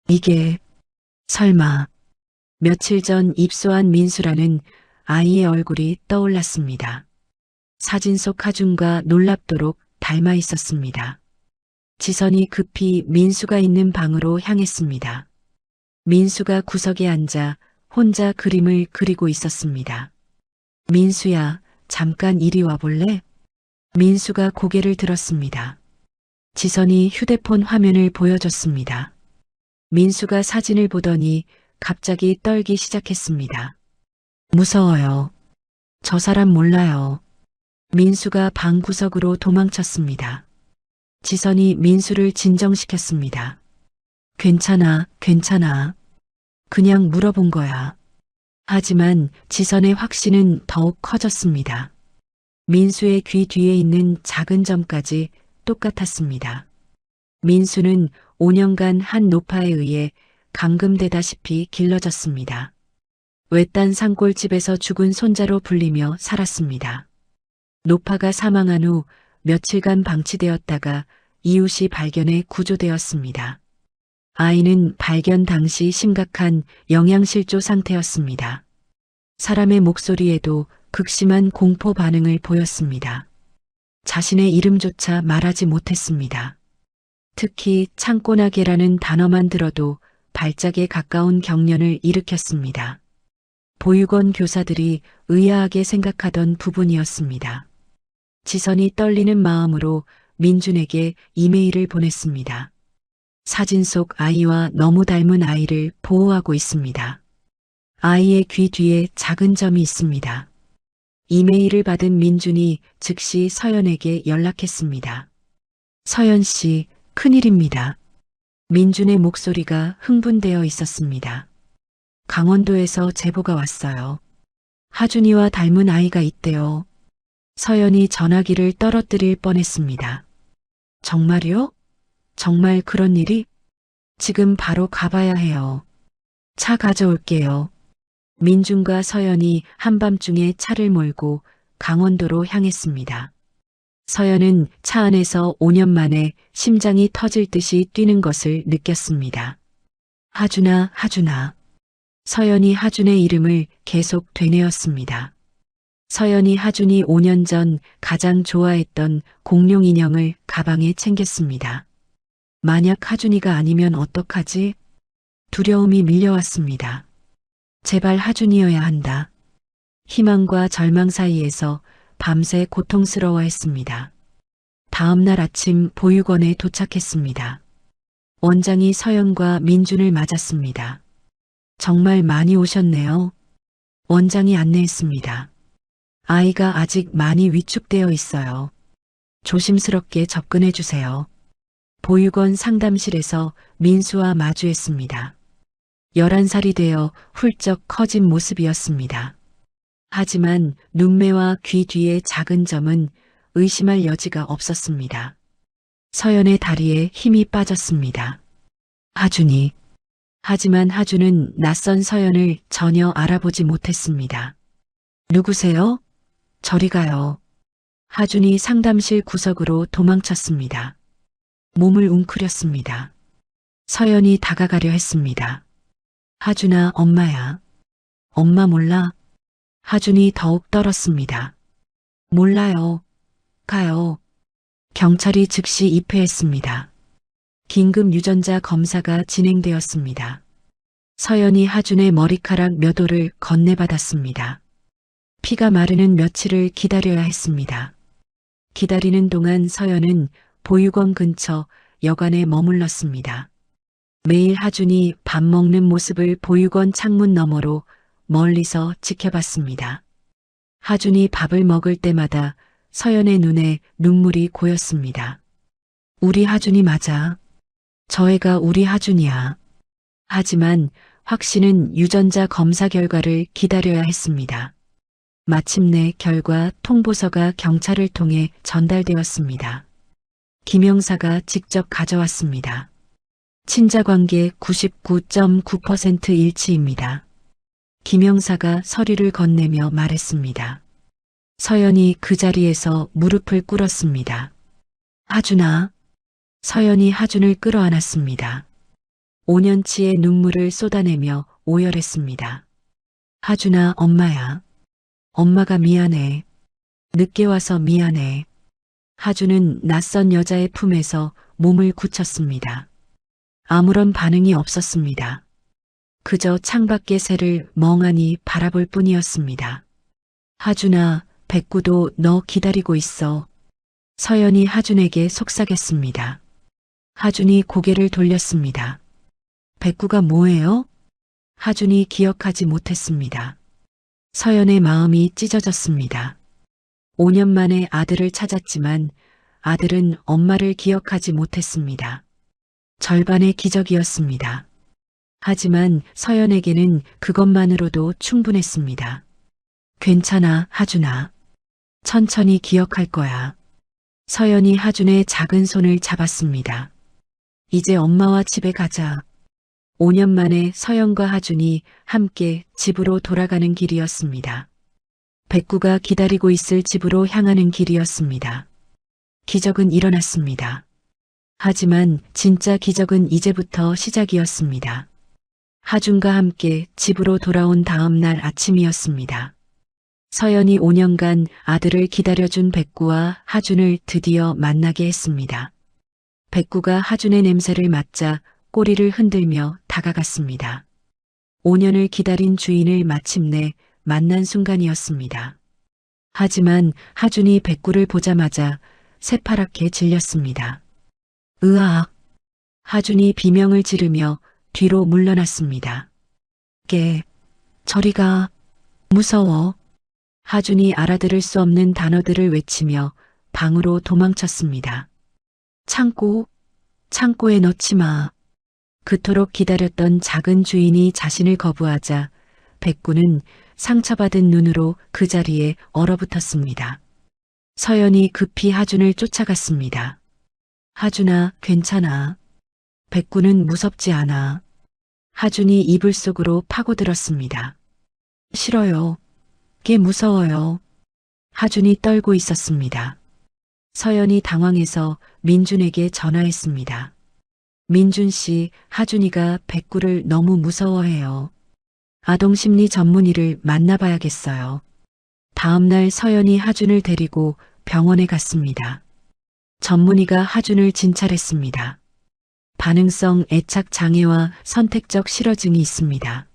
이게 설마 며칠 전 입소한 민수라는 아이의 얼굴이 떠올랐습니다. 사진 속 하준과 놀랍도록 닮아 있었습니다. 지선이 급히 민수가 있는 방으로 향했습니다. 민수가 구석에 앉아 혼자 그림을 그리고 있었습니다. 민수야, 잠깐 이리 와볼래? 민수가 고개를 들었습니다. 지선이 휴대폰 화면을 보여줬습니다. 민수가 사진을 보더니 갑자기 떨기 시작했습니다. 무서워요. 저 사람 몰라요. 민수가 방 구석으로 도망쳤습니다. 지선이 민수를 진정시켰습니다. 괜찮아, 괜찮아. 그냥 물어본 거야. 하지만 지선의 확신은 더욱 커졌습니다. 민수의 귀 뒤에 있는 작은 점까지 똑같았습니다. 민수는 5년간 한 노파에 의해 감금되다시피 길러졌습니다. 외딴 산골집에서 죽은 손자로 불리며 살았습니다. 노파가 사망한 후 며칠간 방치되었다가 이웃이 발견해 구조되었습니다. 아이는 발견 당시 심각한 영양실조 상태였습니다. 사람의 목소리에도 극심한 공포 반응을 보였습니다. 자신의 이름조차 말하지 못했습니다. 특히 창고나개라는 단어만 들어도 발작에 가까운 경련을 일으켰습니다. 보육원 교사들이 의아하게 생각하던 부분이었습니다. 지선이 떨리는 마음으로 민준에게 이메일을 보냈습니다. 사진 속 아이와 너무 닮은 아이를 보호하고 있습니다. 아이의 귀 뒤에 작은 점이 있습니다. 이메일을 받은 민준이 즉시 서연에게 연락했습니다. 서연 씨, 큰일입니다. 민준의 목소리가 흥분되어 있었습니다. 강원도에서 제보가 왔어요. 하준이와 닮은 아이가 있대요. 서연이 전화기를 떨어뜨릴 뻔했습니다. 정말요? 정말 그런 일이? 지금 바로 가봐야 해요. 차 가져올게요. 민준과 서연이 한밤중에 차를 몰고 강원도로 향했습니다. 서연은 차 안에서 5년 만에 심장이 터질 듯이 뛰는 것을 느꼈습니다. 하준아, 하준아. 서연이 하준의 이름을 계속 되뇌었습니다. 서연이 하준이 5년 전 가장 좋아했던 공룡 인형을 가방에 챙겼습니다. 만약 하준이가 아니면 어떡하지? 두려움이 밀려왔습니다. 제발 하준이어야 한다. 희망과 절망 사이에서 밤새 고통스러워했습니다. 다음 날 아침 보육원에 도착했습니다. 원장이 서연과 민준을 맞았습니다. 정말 많이 오셨네요. 원장이 안내했습니다. 아이가 아직 많이 위축되어 있어요. 조심스럽게 접근해 주세요. 보육원 상담실에서 민수와 마주했습니다. 11살이 되어 훌쩍 커진 모습이었습니다. 하지만 눈매와 귀 뒤의 작은 점은 의심할 여지가 없었습니다. 서연의 다리에 힘이 빠졌습니다. 하준이. 하지만 하준은 낯선 서연을 전혀 알아보지 못했습니다. 누구세요? 저리 가요. 하준이 상담실 구석으로 도망쳤습니다. 몸을 웅크렸습니다. 서연이 다가가려 했습니다. 하준아, 엄마야. 엄마 몰라? 하준이 더욱 떨었습니다. 몰라요. 가요. 경찰이 즉시 입회했습니다. 긴급 유전자 검사가 진행되었습니다. 서연이 하준의 머리카락 몇 올을 건네받았습니다. 피가 마르는 며칠을 기다려야 했습니다. 기다리는 동안 서연은 보육원 근처 여관에 머물렀습니다. 매일 하준이 밥 먹는 모습을 보육원 창문 너머로 멀리서 지켜봤습니다. 하준이 밥을 먹을 때마다 서연의 눈에 눈물이 고였습니다. 우리 하준이 맞아. 저 애가 우리 하준이야. 하지만 확신은 유전자 검사 결과를 기다려야 했습니다. 마침내 결과 통보서가 경찰을 통해 전달되었습니다. 김영사가 직접 가져왔습니다. 친자관계 99.9% 일치입니다. 김영사가 서류를 건네며 말했습니다. 서연이 그 자리에서 무릎을 꿇었습니다. 하준아. 서연이 하준을 끌어안았습니다. 5년치의 눈물을 쏟아내며 오열했습니다. 하준아, 엄마야. 엄마가 미안해. 늦게 와서 미안해. 하준은 낯선 여자의 품에서 몸을 굳혔습니다. 아무런 반응이 없었습니다. 그저 창밖의 새를 멍하니 바라볼 뿐이었습니다. 하준아, 백구도 너 기다리고 있어. 서연이 하준에게 속삭였습니다. 하준이 고개를 돌렸습니다. 백구가 뭐예요? 하준이 기억하지 못했습니다. 서연의 마음이 찢어졌습니다. 5년 만에 아들을 찾았지만 아들은 엄마를 기억하지 못했습니다. 절반의 기적이었습니다. 하지만 서연에게는 그것만으로도 충분했습니다. 괜찮아, 하준아. 천천히 기억할 거야. 서연이 하준의 작은 손을 잡았습니다. 이제 엄마와 집에 가자. 5년 만에 서연과 하준이 함께 집으로 돌아가는 길이었습니다. 백구가 기다리고 있을 집으로 향하는 길이었습니다. 기적은 일어났습니다. 하지만 진짜 기적은 이제부터 시작이었습니다. 하준과 함께 집으로 돌아온 다음 날 아침이었습니다. 서연이 5년간 아들을 기다려준 백구와 하준을 드디어 만나게 했습니다. 백구가 하준의 냄새를 맡자 꼬리를 흔들며 다가갔습니다. 5년을 기다린 주인을 마침내 만난 순간이었습니다. 하지만 하준이 백구를 보자마자 새파랗게 질렸습니다. 으악! 하준이 비명을 지르며 뒤로 물러났습니다. 저리 가. 무서워. 하준이 알아들을 수 없는 단어들을 외치며 방으로 도망쳤습니다. 창고에 넣지 마. 그토록 기다렸던 작은 주인이 자신을 거부하자 백구는 상처받은 눈으로 그 자리에 얼어붙었습니다. 서연이 급히 하준을 쫓아갔습니다. 하준아, 괜찮아. 백구는 무섭지 않아. 하준이 이불 속으로 파고들었습니다. 싫어요. 무서워요. 하준이 떨고 있었습니다. 서연이 당황해서 민준에게 전화했습니다. 민준 씨, 하준이가 백구를 너무 무서워해요. 아동심리 전문의를 만나봐야겠어요. 다음 날 서연이 하준을 데리고 병원에 갔습니다. 전문의가 하준을 진찰했습니다. 반응성 애착 장애와 선택적 실어증이 있습니다.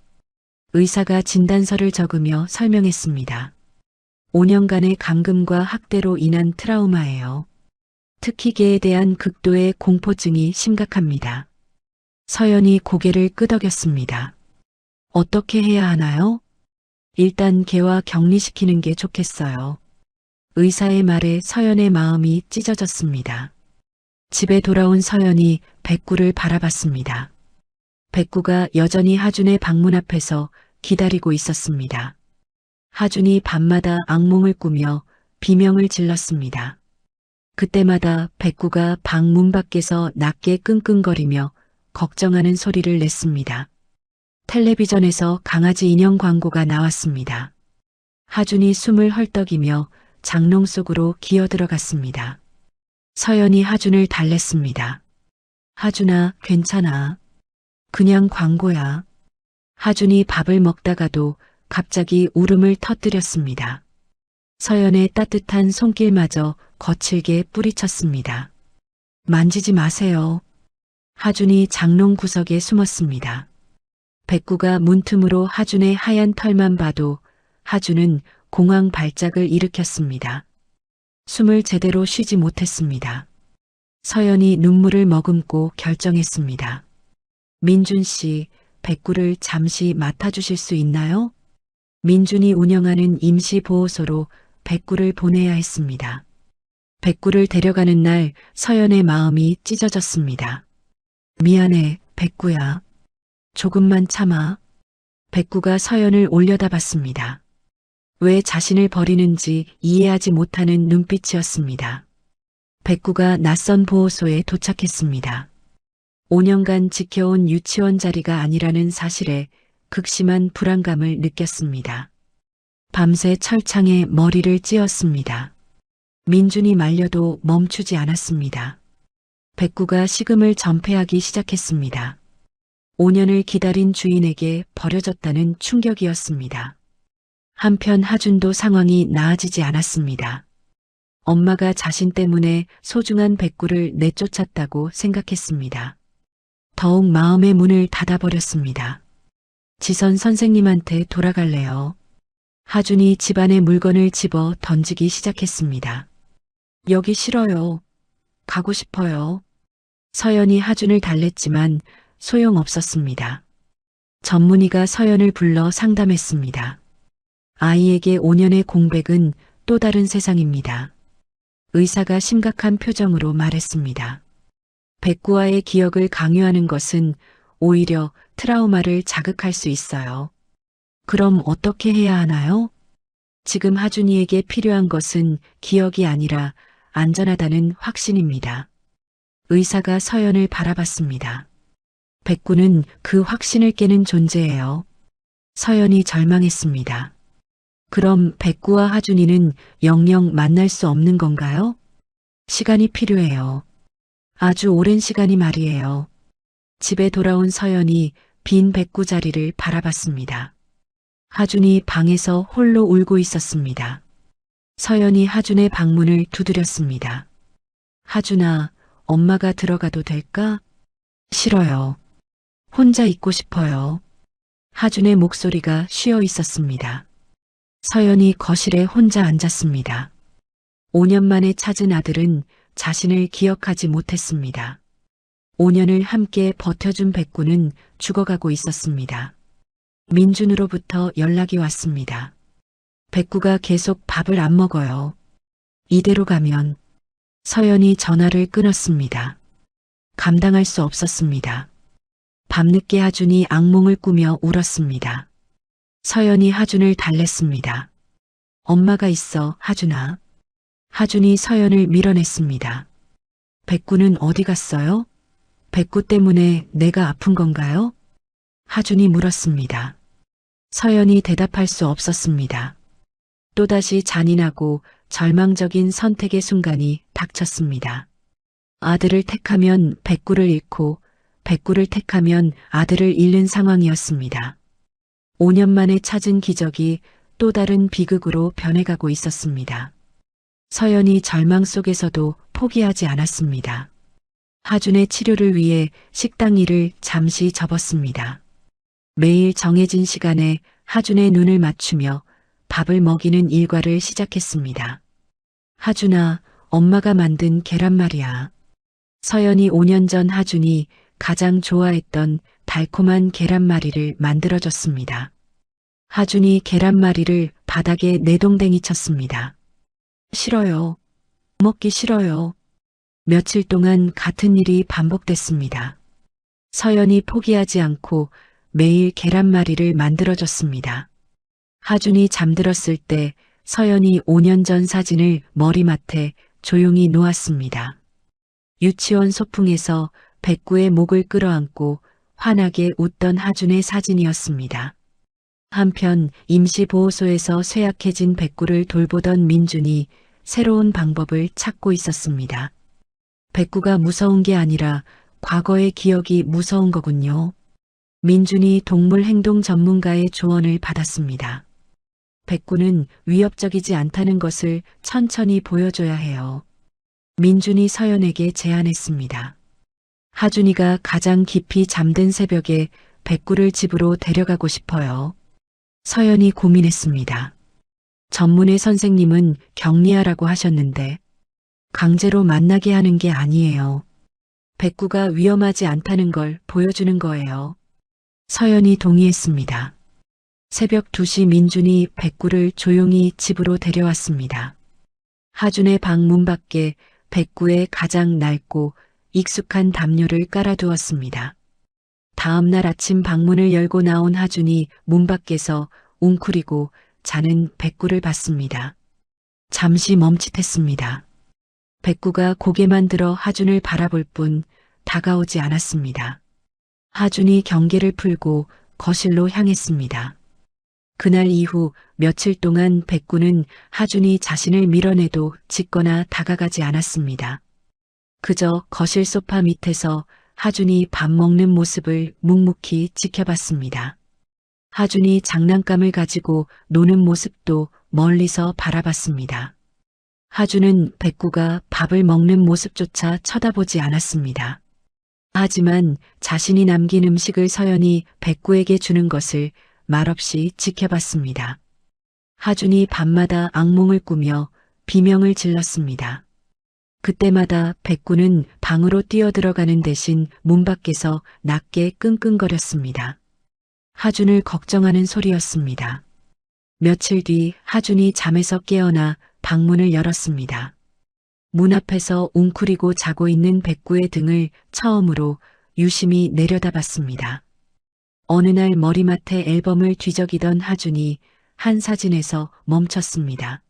의사가 진단서를 적으며 설명했습니다. 5년간의 감금과 학대로 인한 트라우마예요. 특히 개에 대한 극도의 공포증이 심각합니다. 서연이 고개를 끄덕였습니다. 어떻게 해야 하나요? 일단 개와 격리시키는 게 좋겠어요. 의사의 말에 서연의 마음이 찢어졌습니다. 집에 돌아온 서연이 백구를 바라봤습니다. 백구가 여전히 하준의 방문 앞에서 기다리고 있었습니다. 하준이 밤마다 악몽을 꾸며 비명을 질렀습니다. 그때마다 백구가 방 문 밖에서 낮게 끙끙거리며 걱정하는 소리를 냈습니다. 텔레비전에서 강아지 인형 광고가 나왔습니다. 하준이 숨을 헐떡이며 장롱 속으로 기어들어갔습니다. 서연이 하준을 달랬습니다. 하준아, 괜찮아. 그냥 광고야. 하준이 밥을 먹다가도 갑자기 울음을 터뜨렸습니다. 서연의 따뜻한 손길마저 거칠게 뿌리쳤습니다. 만지지 마세요. 하준이 장롱 구석에 숨었습니다. 백구가 문틈으로 하준의 하얀 털만 봐도 하준은 공황 발작을 일으켰습니다. 숨을 제대로 쉬지 못했습니다. 서연이 눈물을 머금고 결정했습니다. 민준 씨, 백구를 잠시 맡아주실 수 있나요? 민준이 운영하는 임시보호소로 백구를 보내야 했습니다. 백구를 데려가는 날 서연의 마음이 찢어졌습니다. 미안해, 백구야. 조금만 참아. 백구가 서연을 올려다봤습니다. 왜 자신을 버리는지 이해하지 못하는 눈빛이었습니다. 백구가 낯선 보호소에 도착했습니다. 5년간 지켜온 유치원 자리가 아니라는 사실에 극심한 불안감을 느꼈습니다. 밤새 철창에 머리를 찧었습니다. 민준이 말려도 멈추지 않았습니다. 백구가 식음을 전폐하기 시작했습니다. 5년을 기다린 주인에게 버려졌다는 충격이었습니다. 한편 하준도 상황이 나아지지 않았습니다. 엄마가 자신 때문에 소중한 백구를 내쫓았다고 생각했습니다. 더욱 마음의 문을 닫아버렸습니다. 지선 선생님한테 돌아갈래요. 하준이 집안의 물건을 집어 던지기 시작했습니다. 여기 싫어요. 가고 싶어요. 서연이 하준을 달랬지만 소용없었습니다. 전문의가 서연을 불러 상담했습니다. 아이에게 5년의 공백은 또 다른 세상입니다. 의사가 심각한 표정으로 말했습니다. 백구와의 기억을 강요하는 것은 오히려 트라우마를 자극할 수 있어요. 그럼 어떻게 해야 하나요? 지금 하준이에게 필요한 것은 기억이 아니라 안전하다는 확신입니다. 의사가 서연을 바라봤습니다. 백구는 그 확신을 깨는 존재예요. 서연이 절망했습니다. 그럼 백구와 하준이는 영영 만날 수 없는 건가요? 시간이 필요해요. 아주 오랜 시간이 말이에요. 집에 돌아온 서연이 빈 백구 자리를 바라봤습니다. 하준이 방에서 홀로 울고 있었습니다. 서연이 하준의 방문을 두드렸습니다. 하준아, 엄마가 들어가도 될까? 싫어요. 혼자 있고 싶어요. 하준의 목소리가 쉬어 있었습니다. 서연이 거실에 혼자 앉았습니다. 5년 만에 찾은 아들은 자신을 기억하지 못했습니다. 5년을 함께 버텨준 백구는 죽어가고 있었습니다. 민준으로부터 연락이 왔습니다. 백구가 계속 밥을 안 먹어요. 이대로 가면. 서연이 전화를 끊었습니다. 감당할 수 없었습니다. 밤늦게 하준이 악몽을 꾸며 울었습니다. 서연이 하준을 달랬습니다. 엄마가 있어, 하준아. 하준이 서연을 밀어냈습니다. 백구는 어디 갔어요? 백구 때문에 내가 아픈 건가요? 하준이 물었습니다. 서연이 대답할 수 없었습니다. 또다시 잔인하고 절망적인 선택의 순간이 닥쳤습니다. 아들을 택하면 백구를 잃고 백구를 택하면 아들을 잃는 상황이었습니다. 5년 만에 찾은 기적이 또 다른 비극으로 변해가고 있었습니다. 서연이 절망 속에서도 포기하지 않았습니다. 하준의 치료를 위해 식당 일을 잠시 접었습니다. 매일 정해진 시간에 하준의 눈을 맞추며 밥을 먹이는 일과를 시작했습니다. 하준아, 엄마가 만든 계란말이야. 서연이 5년 전 하준이 가장 좋아했던 달콤한 계란말이를 만들어줬습니다. 하준이 계란말이를 바닥에 내동댕이 쳤습니다. 싫어요. 먹기 싫어요. 며칠 동안 같은 일이 반복됐습니다. 서연이 포기하지 않고 매일 계란말이를 만들어줬습니다. 하준이 잠들었을 때 서연이 5년 전 사진을 머리맡에 조용히 놓았습니다. 유치원 소풍에서 백구의 목을 끌어안고 환하게 웃던 하준의 사진이었습니다. 한편 임시보호소에서 쇠약해진 백구를 돌보던 민준이 새로운 방법을 찾고 있었습니다. 백구가 무서운 게 아니라 과거의 기억이 무서운 거군요. 민준이 동물 행동 전문가의 조언을 받았습니다. 백구는 위협적이지 않다는 것을 천천히 보여줘야 해요. 민준이 서연에게 제안했습니다. 하준이가 가장 깊이 잠든 새벽에 백구를 집으로 데려가고 싶어요. 서연이 고민했습니다. 전문의 선생님은 격리하라고 하셨는데 강제로 만나게 하는 게 아니에요. 백구가 위험하지 않다는 걸 보여주는 거예요. 서연이 동의했습니다. 새벽 2시 민준이 백구를 조용히 집으로 데려왔습니다. 하준의 방 문 밖에 백구의 가장 낡고 익숙한 담요를 깔아두었습니다. 다음 날 아침 방문을 열고 나온 하준이 문 밖에서 웅크리고 자는 백구를 봤습니다. 잠시 멈칫했습니다. 백구가 고개만 들어 하준을 바라볼 뿐 다가오지 않았습니다. 하준이 경계를 풀고 거실로 향했습니다. 그날 이후 며칠 동안 백구는 하준이 자신을 밀어내도 짖거나 다가가지 않았습니다. 그저 거실 소파 밑에서 하준이 밥 먹는 모습을 묵묵히 지켜봤습니다. 하준이 장난감을 가지고 노는 모습도 멀리서 바라봤습니다. 하준은 백구가 밥을 먹는 모습조차 쳐다보지 않았습니다. 하지만 자신이 남긴 음식을 서연이 백구에게 주는 것을 말없이 지켜봤습니다. 하준이 밤마다 악몽을 꾸며 비명을 질렀습니다. 그때마다 백구는 방으로 뛰어들어가는 대신 문 밖에서 낮게 끙끙거렸습니다. 하준을 걱정하는 소리였습니다. 며칠 뒤 하준이 잠에서 깨어나 방문을 열었습니다. 문 앞에서 웅크리고 자고 있는 백구의 등을 처음으로 유심히 내려다봤습니다. 어느 날 머리맡에 앨범을 뒤적이던 하준이 한 사진에서 멈췄습니다.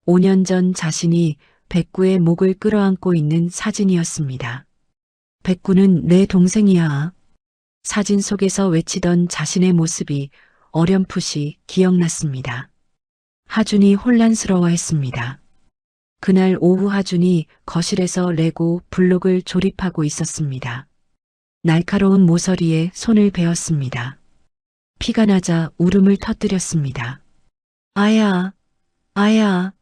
5년 전 자신이 백구의 목을 끌어안고 있는 사진이었습니다. 백구는 내 동생이야. 사진 속에서 외치던 자신의 모습이 어렴풋이 기억났습니다. 하준이 혼란스러워했습니다. 그날 오후 하준이 거실에서 레고 블록을 조립하고 있었습니다. 날카로운 모서리에 손을 베었습니다. 피가 나자 울음을 터뜨렸습니다. 아야, 아야.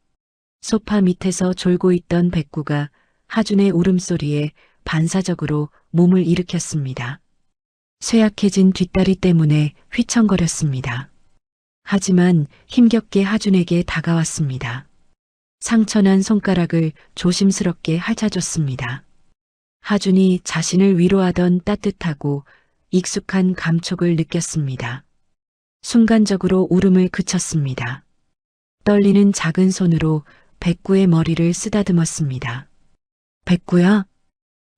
소파 밑에서 졸고 있던 백구가 하준의 울음소리에 반사적으로 몸을 일으켰습니다. 쇠약해진 뒷다리 때문에 휘청거렸습니다. 하지만 힘겹게 하준에게 다가왔습니다. 상처난 손가락을 조심스럽게 핥아줬습니다. 하준이 자신을 위로하던 따뜻하고 익숙한 감촉을 느꼈습니다. 순간적으로 울음을 그쳤습니다. 떨리는 작은 손으로 백구의 머리를 쓰다듬었습니다. 백구야?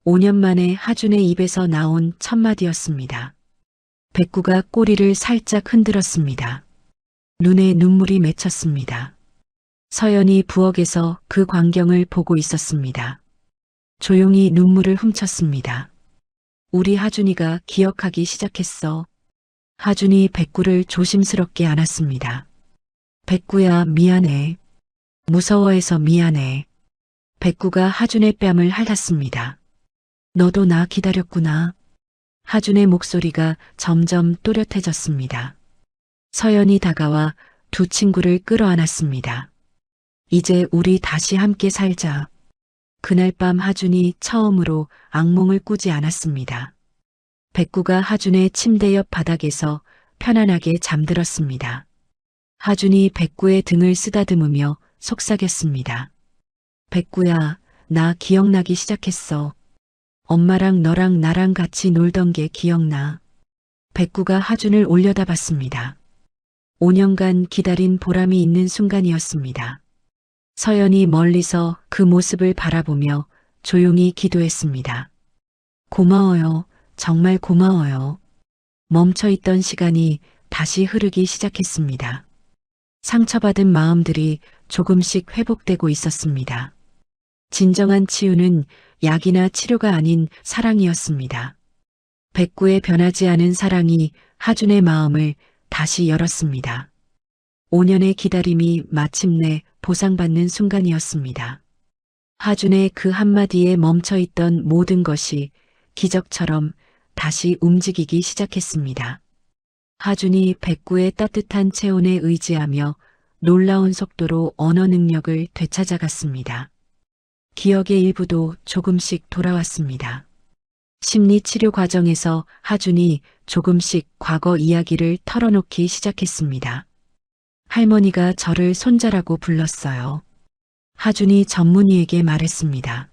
5년 만에 하준의 입에서 나온 첫마디였습니다. 백구가 꼬리를 살짝 흔들었습니다. 눈에 눈물이 맺혔습니다. 서연이 부엌에서 그 광경을 보고 있었습니다. 조용히 눈물을 훔쳤습니다. 우리 하준이가 기억하기 시작했어. 하준이 백구를 조심스럽게 안았습니다. 백구야, 미안해. 무서워해서 미안해. 백구가 하준의 뺨을 핥았습니다. 너도 나 기다렸구나. 하준의 목소리가 점점 또렷해졌습니다. 서연이 다가와 두 친구를 끌어안았습니다. 이제 우리 다시 함께 살자. 그날 밤 하준이 처음으로 악몽을 꾸지 않았습니다. 백구가 하준의 침대 옆 바닥에서 편안하게 잠들었습니다. 하준이 백구의 등을 쓰다듬으며 속삭였습니다. 백구야, 나 기억나기 시작했어. 엄마랑 너랑 나랑 같이 놀던 게 기억나. 백구가 하준을 올려다봤습니다. 5년간 기다린 보람이 있는 순간이었습니다. 서연이 멀리서 그 모습을 바라보며 조용히 기도했습니다. 고마워요. 정말 고마워요. 멈춰있던 시간이 다시 흐르기 시작했습니다. 상처받은 마음들이 조금씩 회복되고 있었습니다. 진정한 치유는 약이나 치료가 아닌 사랑이었습니다. 백구의 변하지 않은 사랑이 하준의 마음을 다시 열었습니다. 5년의 기다림이 마침내 보상받는 순간이었습니다. 하준의 그 한마디에 멈춰있던 모든 것이 기적처럼 다시 움직이기 시작했습니다. 하준이 백구의 따뜻한 체온에 의지하며 놀라운 속도로 언어 능력을 되찾아갔습니다. 기억의 일부도 조금씩 돌아왔습니다. 심리치료 과정에서 하준이 조금씩 과거 이야기를 털어놓기 시작했습니다. 할머니가 저를 손자라고 불렀어요. 하준이 전문의에게 말했습니다.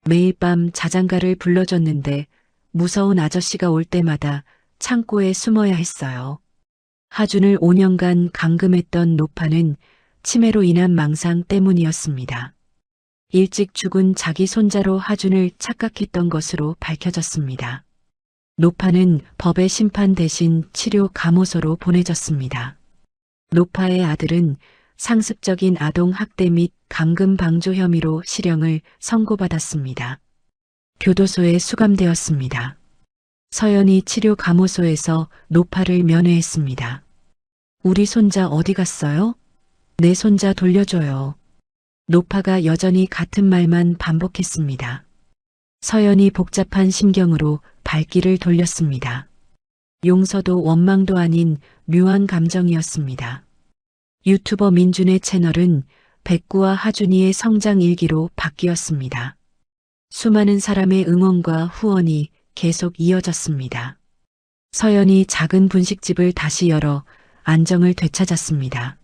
매일 밤 자장가를 불러줬는데 무서운 아저씨가 올 때마다 창고에 숨어야 했어요. 하준을 5년간 감금했던 노파는 치매로 인한 망상 때문이었습니다. 일찍 죽은 자기 손자로 하준을 착각했던 것으로 밝혀졌습니다. 노파는 법의 심판 대신 치료 감호소로 보내졌습니다. 노파의 아들은 상습적인 아동 학대 및 감금 방조 혐의로 실형을 선고받았습니다. 교도소에 수감되었습니다. 서연이 치료 감호소에서 노파를 면회했습니다. 우리 손자 어디 갔어요? 내 손자 돌려줘요. 노파가 여전히 같은 말만 반복했습니다. 서연이 복잡한 심경으로 발길을 돌렸습니다. 용서도 원망도 아닌 묘한 감정이었습니다. 유튜버 민준의 채널은 백구와 하준이의 성장 일기로 바뀌었습니다. 수많은 사람의 응원과 후원이 계속 이어졌습니다. 서연이 작은 분식집을 다시 열어 안정을 되찾았습니다.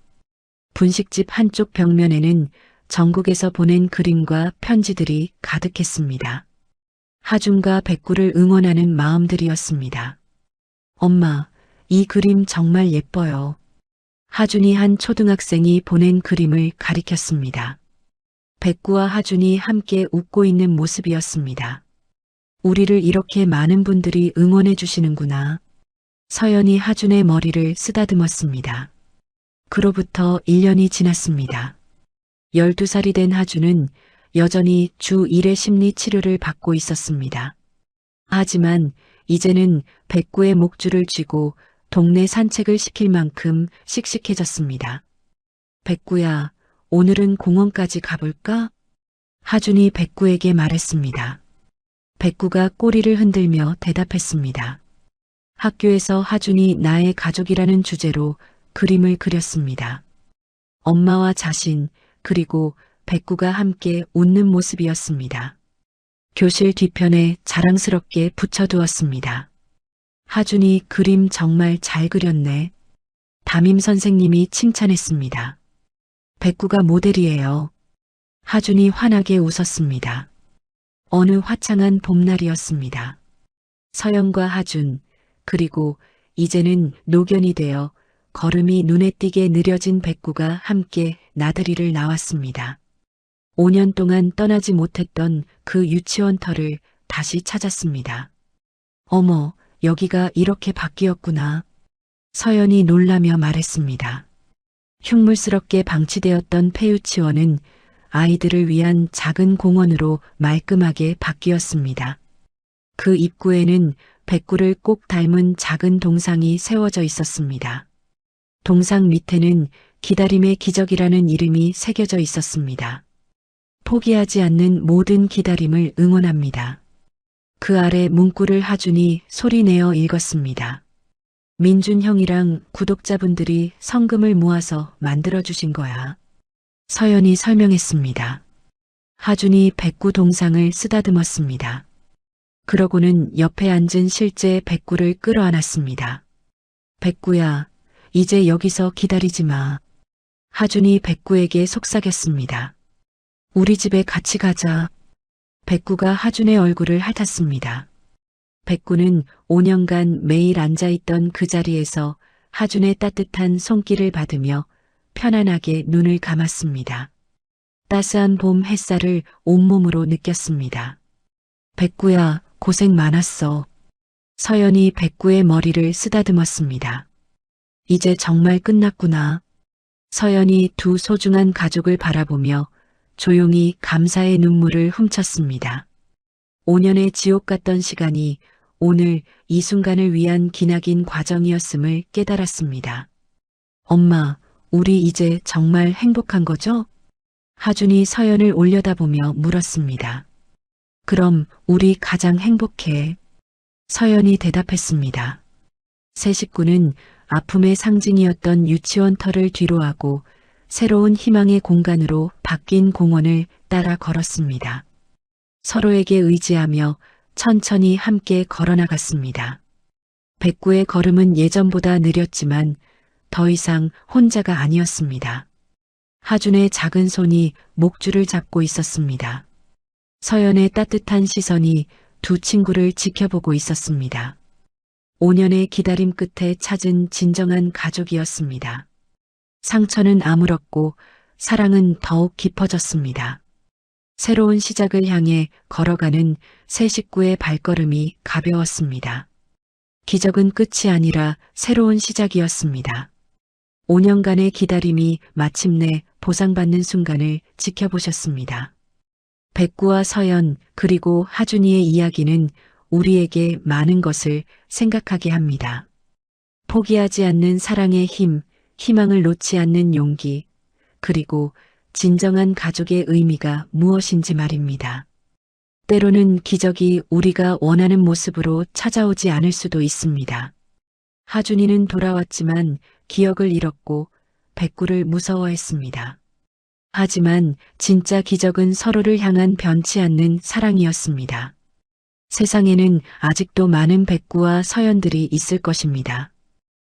분식집 한쪽 벽면에는 전국에서 보낸 그림과 편지들이 가득했습니다. 하준과 백구를 응원하는 마음들이었습니다. 엄마, 이 그림 정말 예뻐요. 하준이 한 초등학생이 보낸 그림을 가리켰습니다. 백구와 하준이 함께 웃고 있는 모습이었습니다. 우리를 이렇게 많은 분들이 응원해 주시는구나. 서연이 하준의 머리를 쓰다듬었습니다. 그로부터 1년이 지났습니다. 12살이 된 하준은 여전히 주 1회 심리 치료를 받고 있었습니다. 하지만 이제는 백구의 목줄을 쥐고 동네 산책을 시킬 만큼 씩씩해졌습니다. 백구야, 오늘은 공원까지 가볼까? 하준이 백구에게 말했습니다. 백구가 꼬리를 흔들며 대답했습니다. 학교에서 하준이 나의 가족이라는 주제로 그림을 그렸습니다. 엄마와 자신, 그리고 백구가 함께 웃는 모습이었습니다. 교실 뒤편에 자랑스럽게 붙여두었습니다. 하준이 그림 정말 잘 그렸네. 담임 선생님이 칭찬했습니다. 백구가 모델이에요. 하준이 환하게 웃었습니다. 어느 화창한 봄날이었습니다. 서연과 하준, 그리고 이제는 노견이 되어 걸음이 눈에 띄게 느려진 백구가 함께 나들이를 나왔습니다. 5년 동안 떠나지 못했던 그 유치원 터를 다시 찾았습니다. 어머, 여기가 이렇게 바뀌었구나. 서연이 놀라며 말했습니다. 흉물스럽게 방치되었던 폐유치원은 아이들을 위한 작은 공원으로 말끔하게 바뀌었습니다. 그 입구에는 백구를 꼭 닮은 작은 동상이 세워져 있었습니다. 동상 밑에는 기다림의 기적이라는 이름이 새겨져 있었습니다. 포기하지 않는 모든 기다림을 응원합니다. 그 아래 문구를 하준이 소리내어 읽었습니다. 민준 형이랑 구독자분들이 성금을 모아서 만들어주신 거야. 서연이 설명했습니다. 하준이 백구 동상을 쓰다듬었습니다. 그러고는 옆에 앉은 실제 백구를 끌어안았습니다. 백구야, 이제 여기서 기다리지 마. 하준이 백구에게 속삭였습니다. 우리 집에 같이 가자. 백구가 하준의 얼굴을 핥았습니다. 백구는 5년간 매일 앉아있던 그 자리에서 하준의 따뜻한 손길을 받으며 편안하게 눈을 감았습니다. 따스한 봄 햇살을 온몸으로 느꼈습니다. 백구야, 고생 많았어. 서연이 백구의 머리를 쓰다듬었습니다. 이제 정말 끝났구나. 서연이 두 소중한 가족을 바라보며 조용히 감사의 눈물을 훔쳤습니다. 5년의 지옥 같던 시간이 오늘 이 순간을 위한 기나긴 과정이었음을 깨달았습니다. 엄마, 우리 이제 정말 행복한 거죠? 하준이 서연을 올려다보며 물었습니다. 그럼 우리 가장 행복해. 서연이 대답했습니다. 세 식구는 아픔의 상징이었던 유치원 터를 뒤로하고 새로운 희망의 공간으로 바뀐 공원을 따라 걸었습니다. 서로에게 의지하며 천천히 함께 걸어나갔습니다. 백구의 걸음은 예전보다 느렸지만 더 이상 혼자가 아니었습니다. 하준의 작은 손이 목줄을 잡고 있었습니다. 서연의 따뜻한 시선이 두 친구를 지켜보고 있었습니다. 5년의 기다림 끝에 찾은 진정한 가족이었습니다. 상처는 아물었고 사랑은 더욱 깊어졌습니다. 새로운 시작을 향해 걸어가는 세 식구의 발걸음이 가벼웠습니다. 기적은 끝이 아니라 새로운 시작이었습니다. 5년간의 기다림이 마침내 보상받는 순간을 지켜보셨습니다. 백구와 서연 그리고 하준이의 이야기는 우리에게 많은 것을 생각하게 합니다. 포기하지 않는 사랑의 힘, 희망을 놓지 않는 용기, 그리고 진정한 가족의 의미가 무엇인지 말입니다. 때로는 기적이 우리가 원하는 모습으로 찾아오지 않을 수도 있습니다. 하준이는 돌아왔지만 기억을 잃었고 백구를 무서워했습니다. 하지만 진짜 기적은 서로를 향한 변치 않는 사랑이었습니다. 세상에는 아직도 많은 백구와 서연들이 있을 것입니다.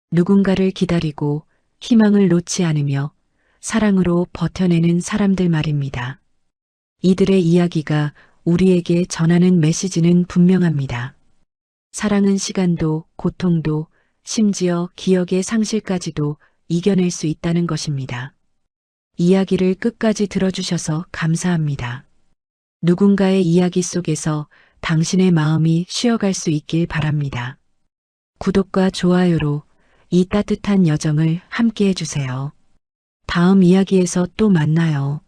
누군가를 기다리고 희망을 놓지 않으며 사랑으로 버텨내는 사람들 말입니다. 이들의 이야기가 우리에게 전하는 메시지는 분명합니다. 사랑은 시간도 고통도 심지어 기억의 상실까지도 이겨낼 수 있다는 것입니다. 이야기를 끝까지 들어주셔서 감사합니다. 누군가의 이야기 속에서 당신의 마음이 쉬어갈 수 있길 바랍니다. 구독과 좋아요로 이 따뜻한 여정을 함께 해주세요. 다음 이야기에서 또 만나요.